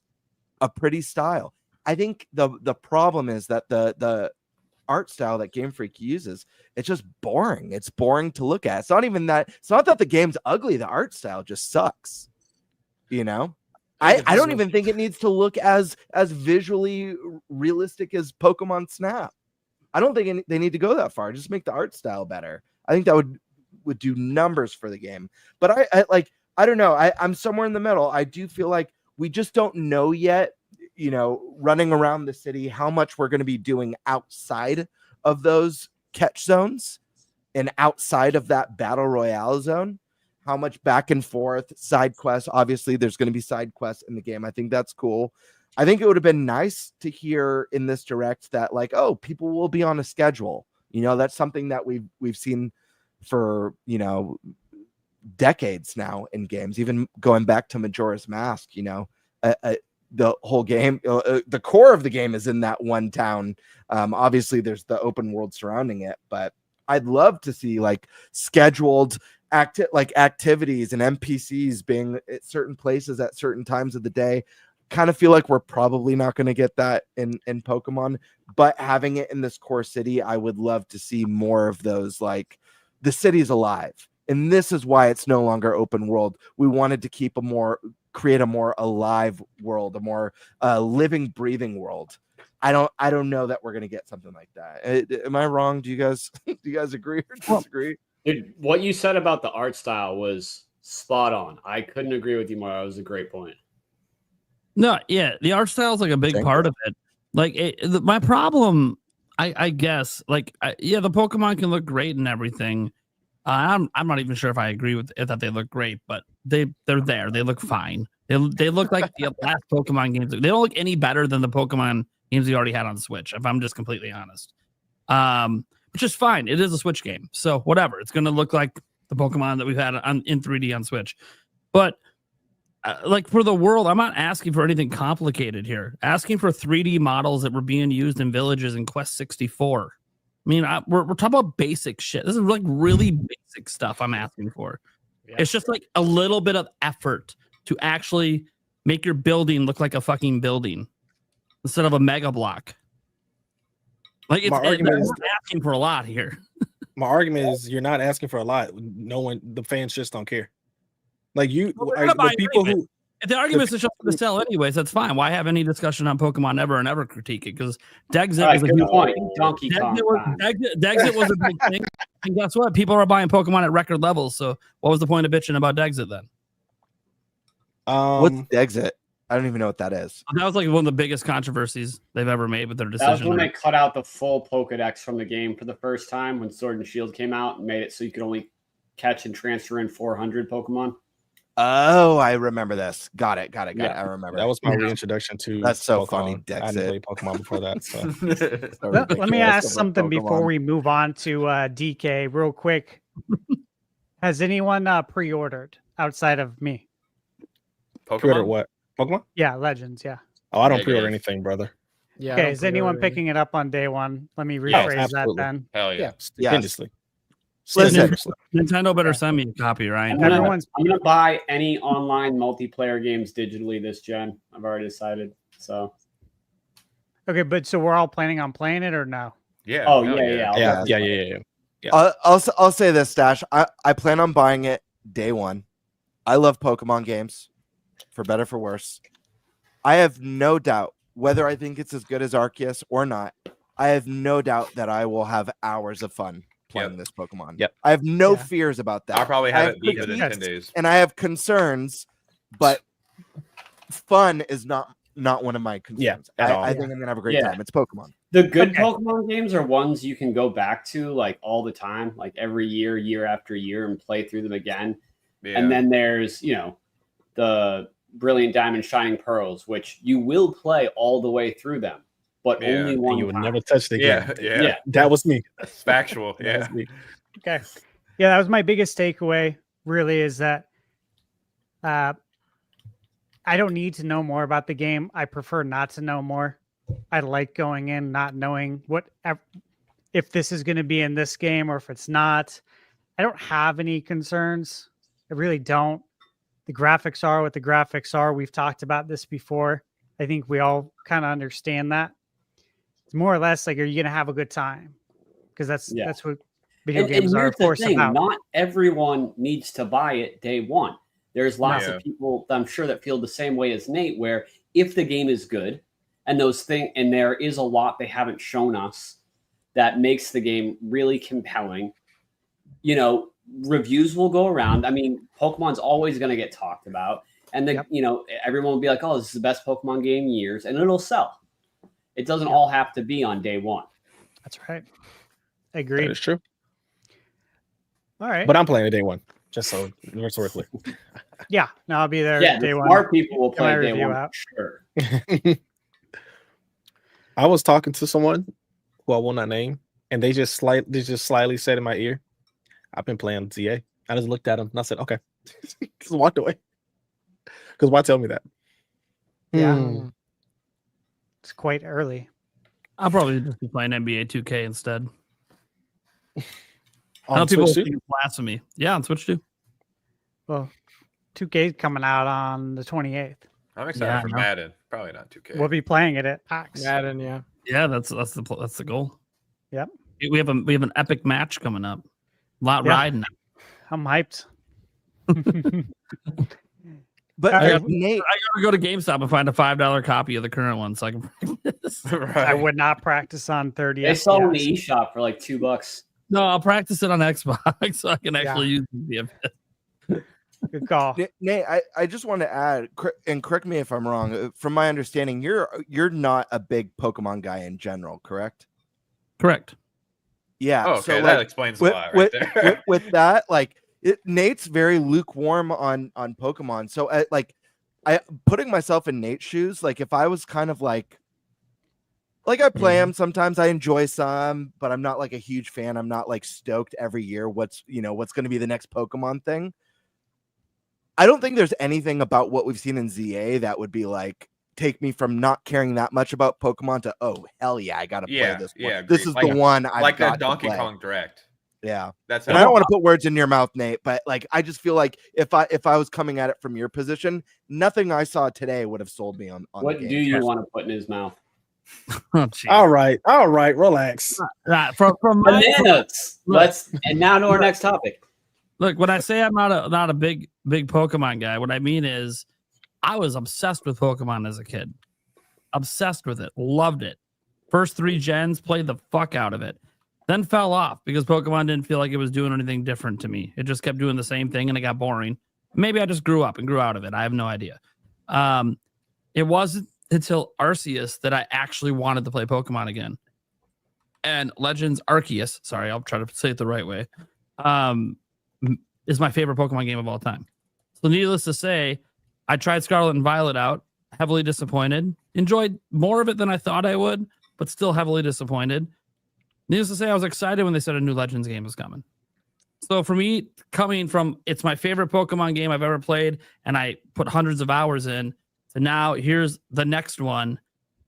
a pretty style. I think the problem is that the art style that Game Freak uses, it's just boring. It's boring to look at. It's not even that. It's not that the game's ugly. The art style just sucks. You know, I don't even think it needs to look as visually realistic as Pokemon Snap. I don't think they need to go that far. Just make the art style better. I think that would do numbers for the game. But I don't know. I'm somewhere in the middle. I do feel like we just don't know yet, you know, running around the city, how much we're going to be doing outside of those catch zones and outside of that battle royale zone. How much back and forth side quests. Obviously, there's going to be side quests in the game. I think that's cool. I think it would have been nice to hear in this direct that like, oh, people will be on a schedule. You know, that's something that we've seen for, you know, decades now in games, even going back to Majora's Mask. You know, the whole game, the core of the game is in that one town. Obviously, there's the open world surrounding it, but I'd love to see like scheduled activities and NPCs being at certain places at certain times of the day. Kind of feel like we're probably not going to get that in Pokemon, but having it in this core city, I would love to see more of those. Like the city's alive, and this is why it's no longer open world. We wanted to create a more alive world, a more living, breathing world. I don't know that we're going to get something like that. Am I wrong? Do you guys agree or disagree? Dude, what you said about the art style was spot on. I couldn't agree with you more. That was a great point. No, yeah, the art style is like a big part of it. Like my problem, I guess, like the Pokemon can look great and everything. I'm not even sure if I agree with it that they look great, but they're there. They look fine. They look like the last Pokemon games. They don't look any better than the Pokemon games we already had on Switch, if I'm just completely honest. Which is fine. It is a Switch game, so whatever. It's gonna look like the Pokemon that we've had in 3D on Switch, but. Like for the world, I'm not asking for anything complicated here. Asking for 3D models that were being used in villages in Quest 64. I mean, we're talking about basic shit. This is like really basic stuff I'm asking for. Yeah. It's just like a little bit of effort to actually make your building look like a fucking building instead of a mega block. Like I'm asking for a lot here. My argument is you're not asking for a lot. The fans just don't care. Like the If the argument's just going to sell anyways, that's fine. Why have any discussion on Pokemon ever and ever critique it? Because Dexit was a good huge point. Donkey Kong. Dexit was a big thing. And guess what? People are buying Pokemon at record levels. So what was the point of bitching about Dexit then? What's Dexit? I don't even know what that is. That was like one of the biggest controversies they've ever made with their decision. That was when they cut out the full Pokedex from the game for the first time when Sword and Shield came out and made it so you could only catch and transfer in 400 Pokemon. Oh, I remember this. Got it. I remember. That was my reintroduction to. That's so Pokemon. funny. I didn't play Pokemon before that. So. Let me ask something before we move on to DK real quick. Has anyone pre-ordered outside of me? Pre-order what? Pokemon? Yeah, Legends. Yeah. Oh, I don't pre-order anything, brother. Yeah. Okay. Is anyone picking it up on day one? Let me rephrase that then. Hell yeah. Stupendously. Listen, Nintendo better send me a copy, Ryan. I'm gonna buy any online multiplayer games digitally this gen. I've already decided. So Okay, but so we're all planning on playing it or no? yeah. Yeah. I'll say this, Stash. I plan on buying it day one. I love Pokemon games, for better for worse. I have no doubt whether I think it's as good as Arceus or not. I have no doubt that I will have hours of fun playing this Pokemon. Yep. I have no fears about that. I'll probably have it beat within 10 days. And I have concerns, but fun is not one of my concerns. I think I'm gonna have a great time. It's Pokemon. The good Pokemon games are ones you can go back to like all the time, like every year after year, and play through them again. Yeah. And then there's, the Brilliant Diamond, Shining Pearls, which you will play all the way through them, but only one. And you would never touch the game. Yeah. That was me. Factual. Yeah. Okay. Yeah, that was my biggest takeaway. Really, is that I don't need to know more about the game. I prefer not to know more. I like going in not knowing if this is going to be in this game or if it's not. I don't have any concerns. I really don't. The graphics are what the graphics are. We've talked about this before. I think we all kind of understand that. It's more or less like, are you going to have a good time? Because that's what video games are, of course, about. Not everyone needs to buy it day one. There's lots of people, I'm sure, that feel the same way as Nate, where if the game is good and and there is a lot they haven't shown us that makes the game really compelling, reviews will go around. I mean, Pokemon's always going to get talked about, and everyone will be like, "Oh, this is the best Pokemon game in years," and it'll sell. It doesn't all have to be on day one. That's right. I agree. That is true. All right, but I'm playing it day one, just so it's worth it. Yeah, no, I'll be there. Day one. Smart people will play day one. Out. Sure. I was talking to someone who I will not name, and they just slightly said in my ear, "I've been playing ZA." I just looked at him and I said, "Okay," just walked away. Because why tell me that? Yeah, it's quite early. I'll probably just be playing NBA 2K instead. On people Switch think blasphemy. Yeah, on Switch too. Well, 2K is coming out on the 28th. I'm excited for Madden. Probably not 2K. We'll be playing it at PAX. Madden, yeah. Yeah, that's the goal. Yep. We have an epic match coming up. A lot riding. I'm hyped. But Nate, I gotta go to GameStop and find a $5 copy of the current one so I can practice. I would not practice on 30. They sell in the eShop for like $2. No, I'll practice it on Xbox so I can actually use the Good call. Nate, I just want to add, and correct me if I'm wrong. From my understanding, you're not a big Pokemon guy in general, correct? Correct. Yeah. Oh, okay, so that explains a lot right there. With that, Nate's very lukewarm on Pokemon. So I putting myself in Nate's shoes, like if I was kind of like I play them sometimes, I enjoy some, but I'm not like a huge fan. I'm not like stoked every year what's going to be the next Pokemon thing. I don't think there's anything about what we've seen in ZA that would be like take me from not caring that much about Pokemon to, oh hell yeah, I gotta play this one. Yeah, this is the one I like that Donkey Kong Direct. Yeah, that's. And I don't want to put words in your mouth, Nate, but I just feel like if I was coming at it from your position, nothing I saw today would have sold me on. What do you want to put in his mouth? All right, relax. From bananas. And now to our next topic. Look, when I say I'm not a big Pokemon guy, what I mean is I was obsessed with Pokemon as a kid. Obsessed with it. Loved it. First 3 gens, played the fuck out of it. Then fell off because Pokemon didn't feel like it was doing anything different to me. It just kept doing the same thing and it got boring. Maybe I just grew up and grew out of it. I have no idea. It wasn't until Arceus that I actually wanted to play Pokemon again. And Legends Arceus, sorry, I'll try to say it the right way, is my favorite Pokemon game of all time. So needless to say, I tried Scarlet and Violet out, heavily disappointed. Enjoyed more of it than I thought I would, but still heavily disappointed. Needless to say, I was excited when they said a new Legends game was coming. So for me, coming from it's my favorite Pokemon game I've ever played, and I put hundreds of hours in, to now here's the next one,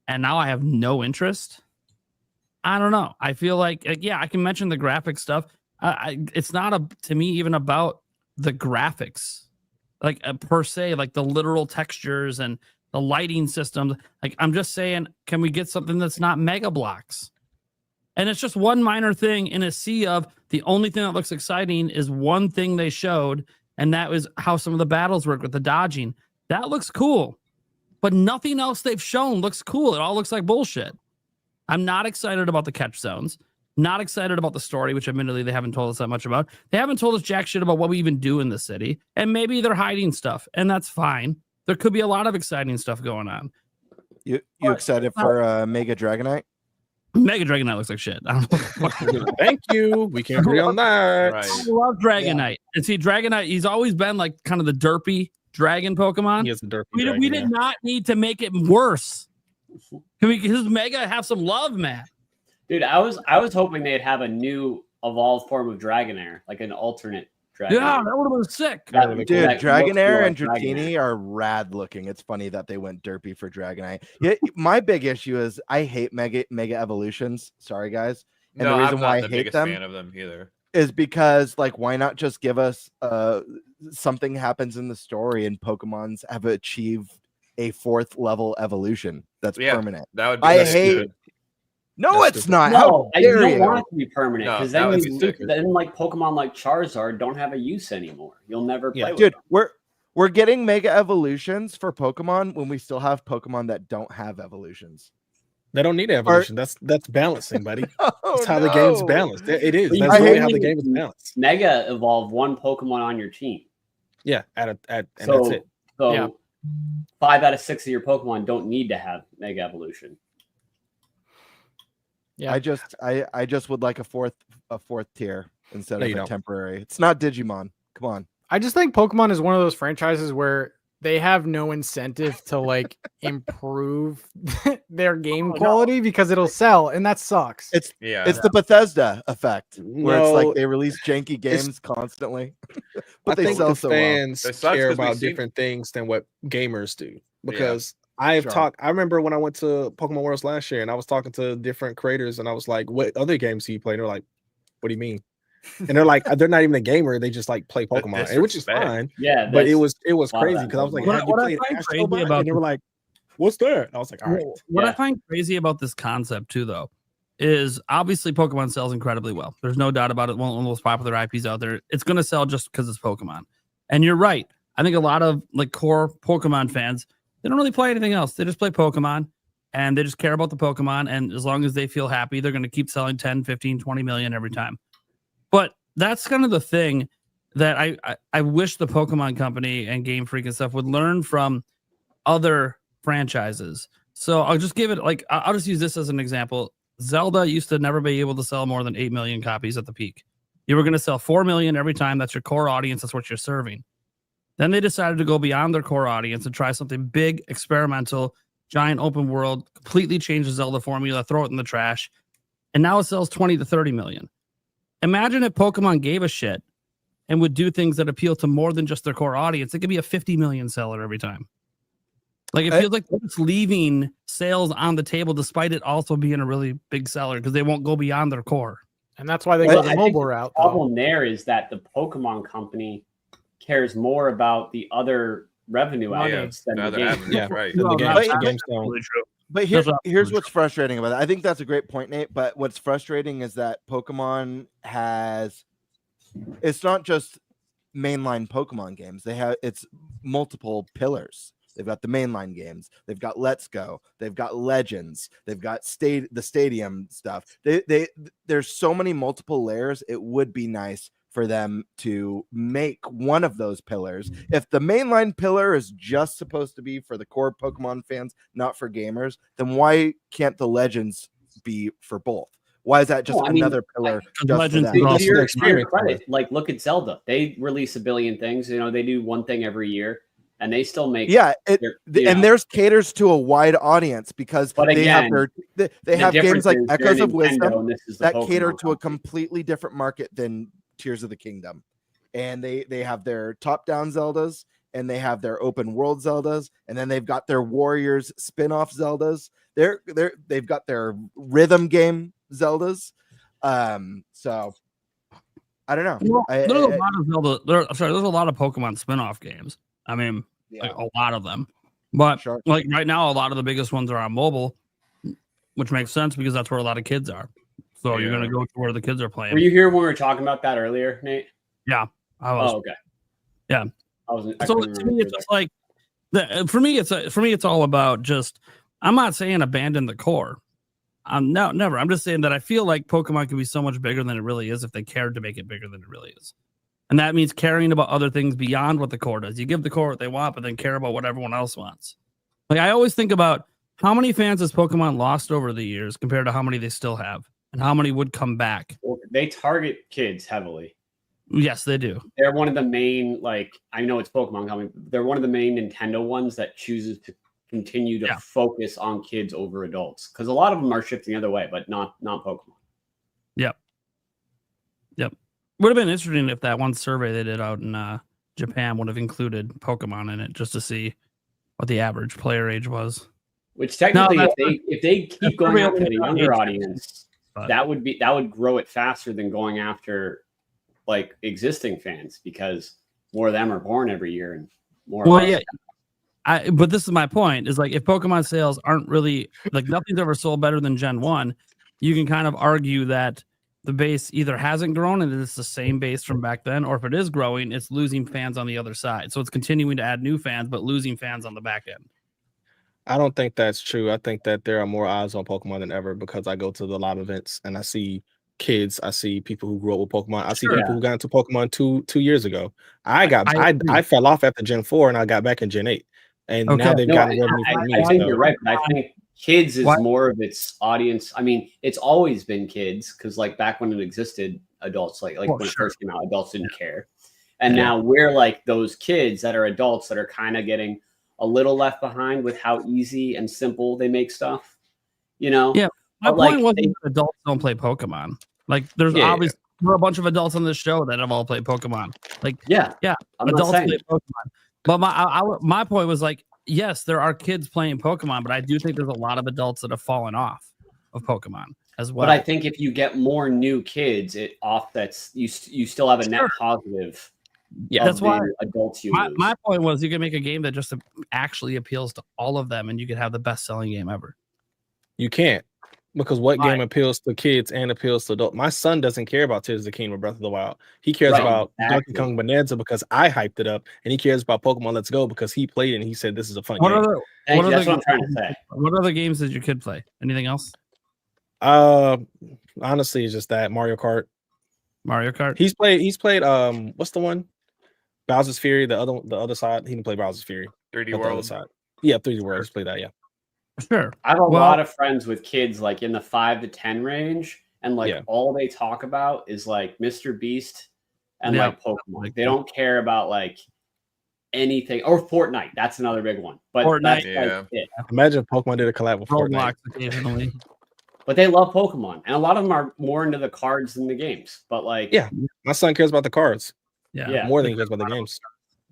and now I have no interest. I don't know. I feel like yeah, I can mention the graphic stuff. It's not to me even about the graphics, like per se, like the literal textures and the lighting systems. Like I'm just saying, can we get something that's not Mega Blocks? And it's just one minor thing in a sea of the only thing that looks exciting is one thing they showed, and that was how some of the battles work with the dodging. That looks cool, but nothing else they've shown looks cool. It all looks like bullshit. I'm not excited about the catch zones. Not excited about the story, which admittedly they haven't told us that much about. They haven't told us jack shit about what we even do in the city. And maybe they're hiding stuff, and that's fine. There could be a lot of exciting stuff going on. You excited for Mega Dragonite? Mega Dragonite looks like shit. I don't know. Thank you. We can agree on that. Right. I love Dragonite. And see, Dragonite, he's always been like kind of the derpy dragon Pokemon. He is the derpy We dragon, did not need to make it worse. Can does Mega have some love, man? Dude, I was hoping they'd have a new evolved form of Dragonair, like an alternate Dragonair. Yeah, that would have been sick. Dude, Dragonair and Dragonair. Dratini are rad looking. It's funny that they went derpy for Dragonite. Yeah, my big issue is I hate Mega Evolutions. Sorry, guys. And No, the reason I'm not why I the hate biggest them fan of them either. is because, like, why not just give us something happens in the story and Pokemon's have achieved a 4th level evolution that's permanent. That would be I hate. good. No, That's it's stupid. not. No, How you dare don't you? want it to be permanent No, because that then, would be sick. then like Pokemon like Charizard don't have a use anymore. You'll never play with Dude, them. we're getting Mega Evolutions for Pokemon when we still have Pokemon that don't have evolutions. They don't need evolution. That's balancing, buddy. That's how the game's balanced. It is. But That's I really hate how the game is balanced. Mega evolve one Pokemon on your team. Yeah, and that's it. So Yeah. 5 out of 6 of your Pokemon don't need to have Mega Evolution. Yeah. I just would like a fourth tier instead No, of you a don't. temporary. It's not Digimon. Come on. I just think Pokemon is one of those franchises where they have no incentive to like improve their game quality because it'll sell, and that sucks. It's Yeah. the Bethesda effect where it's No, like they release janky games constantly, but they think sell the so well. fans It sucks care 'cause we've about seen- different things than what gamers do. Yeah. Because Sure. I remember when I went to Pokemon Worlds last year and I was talking to different creators and I was like, what other games do you play? And they're like, what do you mean? And they're like, they're not even a gamer, they just like play The Pokemon, and which is disrespect. fine. Yeah, But it that's- was a lot of crazy that because I was like, Pokemon. have you What I played find Astro crazy Bot? about And they were like, what's that? And I was like, all right. What Yeah. I find crazy about this concept too, though, is obviously Pokemon sells incredibly well. There's no doubt about it. One of the most popular IPs out there. It's going to sell just because it's Pokemon. And you're right. I think a lot of like core Pokemon fans, they don't really play anything else. They just play Pokemon and they just care about the Pokemon. And as long as they feel happy, they're going to keep selling 10, 15, 20 million every time. But that's kind of the thing that I wish the Pokemon Company and Game Freak and stuff would learn from other franchises. So I'll just give it like, I'll just use this as an example. Zelda used to never be able to sell more than 8 million copies at the peak. You were going to sell 4 million every time. That's your core audience. That's what you're serving. Then they decided to go beyond their core audience and try something big, experimental, giant open world, completely change the Zelda formula, throw it in the trash. And now it sells 20 to 30 million. Imagine if Pokemon gave a shit and would do things that appeal to more than just their core audience. It could be a 50 million seller every time. Like it feels like they're just leaving sales on the table despite it also being a really big seller because they won't go beyond their core. And that's why they Well, go I the think mobile route. The though. problem there is that the Pokemon Company cares more about the other revenue Money. outlets than The the other game. avenues, Yeah. right. The Well, game, that's the not game's don't. absolutely true. But That's here's absolutely what's frustrating about it. I think that's a great point, Nate. But what's frustrating is that Pokemon it's not just mainline Pokemon games. It's multiple pillars. they've got the mainline games, they've got Let's Go, they've got Legends, they've got the stadium stuff. There's so many multiple layers. It would be nice for them to make one of those pillars. If the mainline pillar is just supposed to be for the core Pokemon fans, not for gamers, then why can't the Legends be for both? Why is that just another pillar? Legends to your credit, like look at Zelda. They release a billion things. You know, they do one thing every year, and they still make. Yeah, and theirs caters to a wide audience because they have games like Echoes of Wisdom that cater to a completely different market than Tears of the Kingdom, and they have their top-down Zeldas, and they have their open world Zeldas, and then they've got their Warriors spin-off Zeldas. They've got their rhythm game Zeldas. So I don't know. Well, there's a lot of Zelda. There's a lot of Pokemon spin-off games. I mean, like a lot of them. But like right now, a lot of the biggest ones are on mobile, which makes sense because that's where a lot of kids are. So you're gonna go to where the kids are playing. Were you here when we were talking about that earlier, Nate? Yeah, I was. Oh, okay. Yeah. So to me, it's just like for me, it's all about just. I'm not saying abandon the core. No, never. I'm just saying that I feel like Pokemon can be so much bigger than it really is if they cared to make it bigger than it really is. And that means caring about other things beyond what the core does. You give the core what they want, but then care about what everyone else wants. Like I always think about how many fans has Pokemon lost over the years compared to how many they still have and how many would come back. Well, they target kids heavily. Yes, they do. They're one of the main, like, I know it's Pokemon coming. They're one of the main Nintendo ones that chooses to continue to focus on kids over adults because a lot of them are shifting the other way, but not Pokemon. Yep. Would have been interesting if that one survey they did out in Japan would have included Pokemon in it just to see what the average player age was. Which technically, if they keep going after the younger audience, that would grow it faster than going after like existing fans because more of them are born every year and more. Well, yeah. But this is my point: is like if Pokemon sales aren't really like nothing's ever sold better than Gen 1, you can kind of argue that the base either hasn't grown and it's the same base from back then, or if it is growing, it's losing fans on the other side. So it's continuing to add new fans, but losing fans on the back end. I don't think that's true. I think that there are more eyes on Pokemon than ever because I go to the live events and I see kids, I see people who grew up with Pokemon. I see people who got into Pokemon two years ago. I fell off after Gen 4 and I got back in Gen 8. And now they've gotten revenue from me. I think you're right, but I think kids is more of its audience. I mean, it's always been kids because like back when it existed, adults when it first came out, adults didn't care. And now we're like those kids that are adults that are kind of getting a little left behind with how easy and simple they make stuff. You know? Yeah. My point wasn't that adults don't play Pokemon. Like there's obviously there are a bunch of adults on this show that have all played Pokemon. Like adults play Pokemon. But my point was like, yes, there are kids playing Pokemon, but I do think there's a lot of adults that have fallen off of Pokemon as well. But I think if you get more new kids, it offsets. You still have a net positive. Yeah, that's why adults. My point was you can make a game that just actually appeals to all of them, and you could have the best selling game ever. You can't. Because what game appeals to kids and appeals to adults? My son doesn't care about Tears of the Kingdom or Breath of the Wild. He cares about Donkey Kong Bonanza because I hyped it up, and he cares about Pokemon Let's Go because he played it and he said this is a fun game. That's what I'm trying to say. What other games did your kid play? Anything else? Honestly, it's just that Mario Kart. Mario Kart. He's played what's the one? Bowser's Fury. The other side. He didn't play Bowser's Fury. 3D World. The other side. Yeah, 3D World. He's played that. Yeah. Sure. I have a lot of friends with kids like in the 5 to 10 range, and like all they talk about is like Mr. Beast and like Pokemon. They don't care about like anything or Fortnite. That's another big one. But Fortnite, that's it. Imagine if Pokemon did a collab with Roblox occasionally. But they love Pokemon, and a lot of them are more into the cards than the games. But like, my son cares about the cards. Yeah, more than he cares about the games.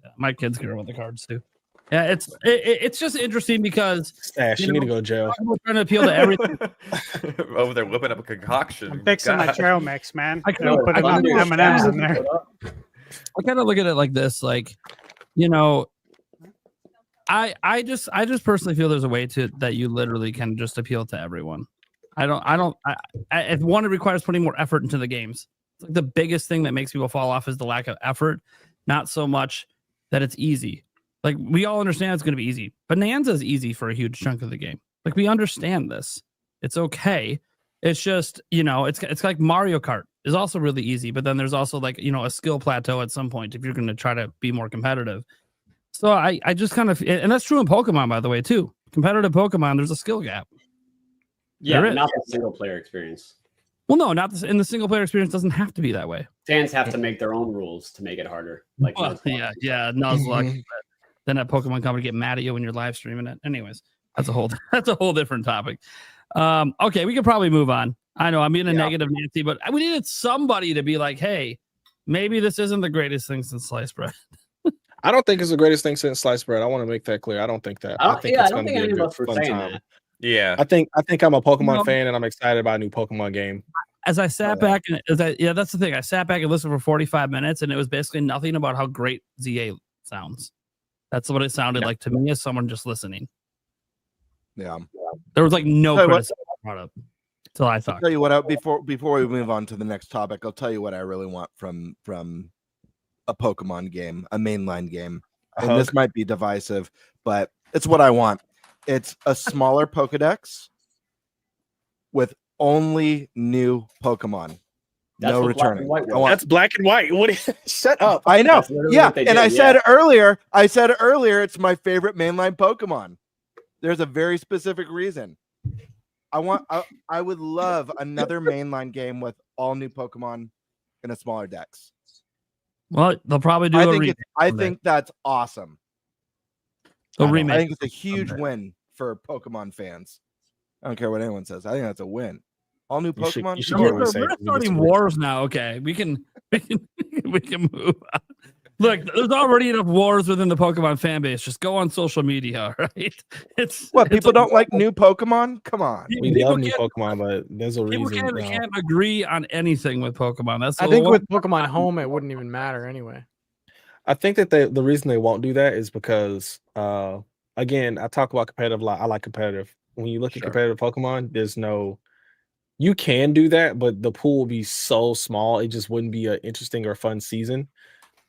Yeah, my kids care about the cards too. Yeah, it's just interesting because Stash, you need to go to jail. I'm trying to appeal to everything. Over there whipping up a concoction. I'm fixing my trail mix, man. I can put M&Ms in there. I kind of look at it like this, like, you know, I just personally feel there's a way to that you literally can just appeal to everyone. If one, it requires putting more effort into the games. It's like the biggest thing that makes people fall off is the lack of effort, not so much that it's easy. Like we all understand it's going to be easy. Bonanza is easy for a huge chunk of the game. Like we understand this. It's okay. It's just, it's like Mario Kart is also really easy, but then there's also like, a skill plateau at some point if you're going to try to be more competitive. So I just kind of, and that's true in Pokemon, by the way, too. Competitive Pokemon, there's a skill gap. Yeah, but not the single player experience. Well, no, not in the single player experience. Doesn't have to be that way. Fans have to make their own rules to make it harder. Like Nuzlocke. Then that Pokemon company get mad at you when you're live streaming it. Anyways, that's a whole different topic. Okay, we could probably move on. I know I'm being a negative Nancy, but we needed somebody to be like, hey, maybe this isn't the greatest thing since sliced bread. I don't think it's the greatest thing since sliced bread. I want to make that clear. I don't think that. I think it's going to be a good fun time. That. Yeah, I think I'm a Pokemon fan, and I'm excited about a new Pokemon game. As I sat back, and that's the thing. I sat back and listened for 45 minutes, and it was basically nothing about how great ZA sounds. That's what it sounded like to me as someone just listening. Yeah, there was like no criticism brought up. Till I thought. I'll tell you what. Before we move on to the next topic, I'll tell you what I really want from a Pokemon game, a mainline game. And this might be divisive, but it's what I want. It's a smaller Pokedex with only new Pokemon. No returning. That's black and white. Shut up. I know. Yeah. And I said earlier, it's my favorite mainline Pokemon. There's a very specific reason. I would love another mainline game with all new Pokemon in a smaller dex. Well, they'll probably do I think that's awesome. A remake. I think it's a huge win for Pokemon fans. I don't care what anyone says. I think that's a win. All new Pokemon. We're starting wars now. Okay, we can move on. Look, there's already enough wars within the Pokemon fan base. Just go on social media, right? People don't like new Pokemon? Come on. We love new Pokemon, but there's a reason. People can't agree on anything with Pokemon. I think with Pokemon Home, it wouldn't even matter anyway. I think that the reason they won't do that is because, again, I talk about competitive a lot. I like competitive. When you look at competitive Pokemon, you can do that, but the pool will be so small. It just wouldn't be an interesting or fun season.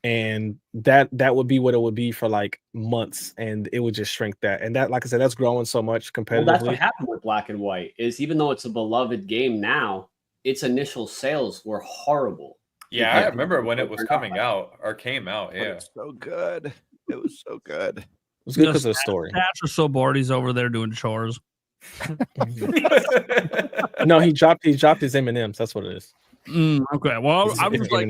And that would be what it would be for like months, and it would just shrink that. And that, like I said, that's growing so much competitively. Well, that's what happened with Black and White. Is even though it's a beloved game now, its initial sales were horrible. Yeah, I remember when it was coming out or came out. Yeah, it was so good. It was so good. It was good because of the story. Stats are so bored. He's over there doing chores. No, he dropped his M&Ms. That's what it is. Okay. Well, I was like,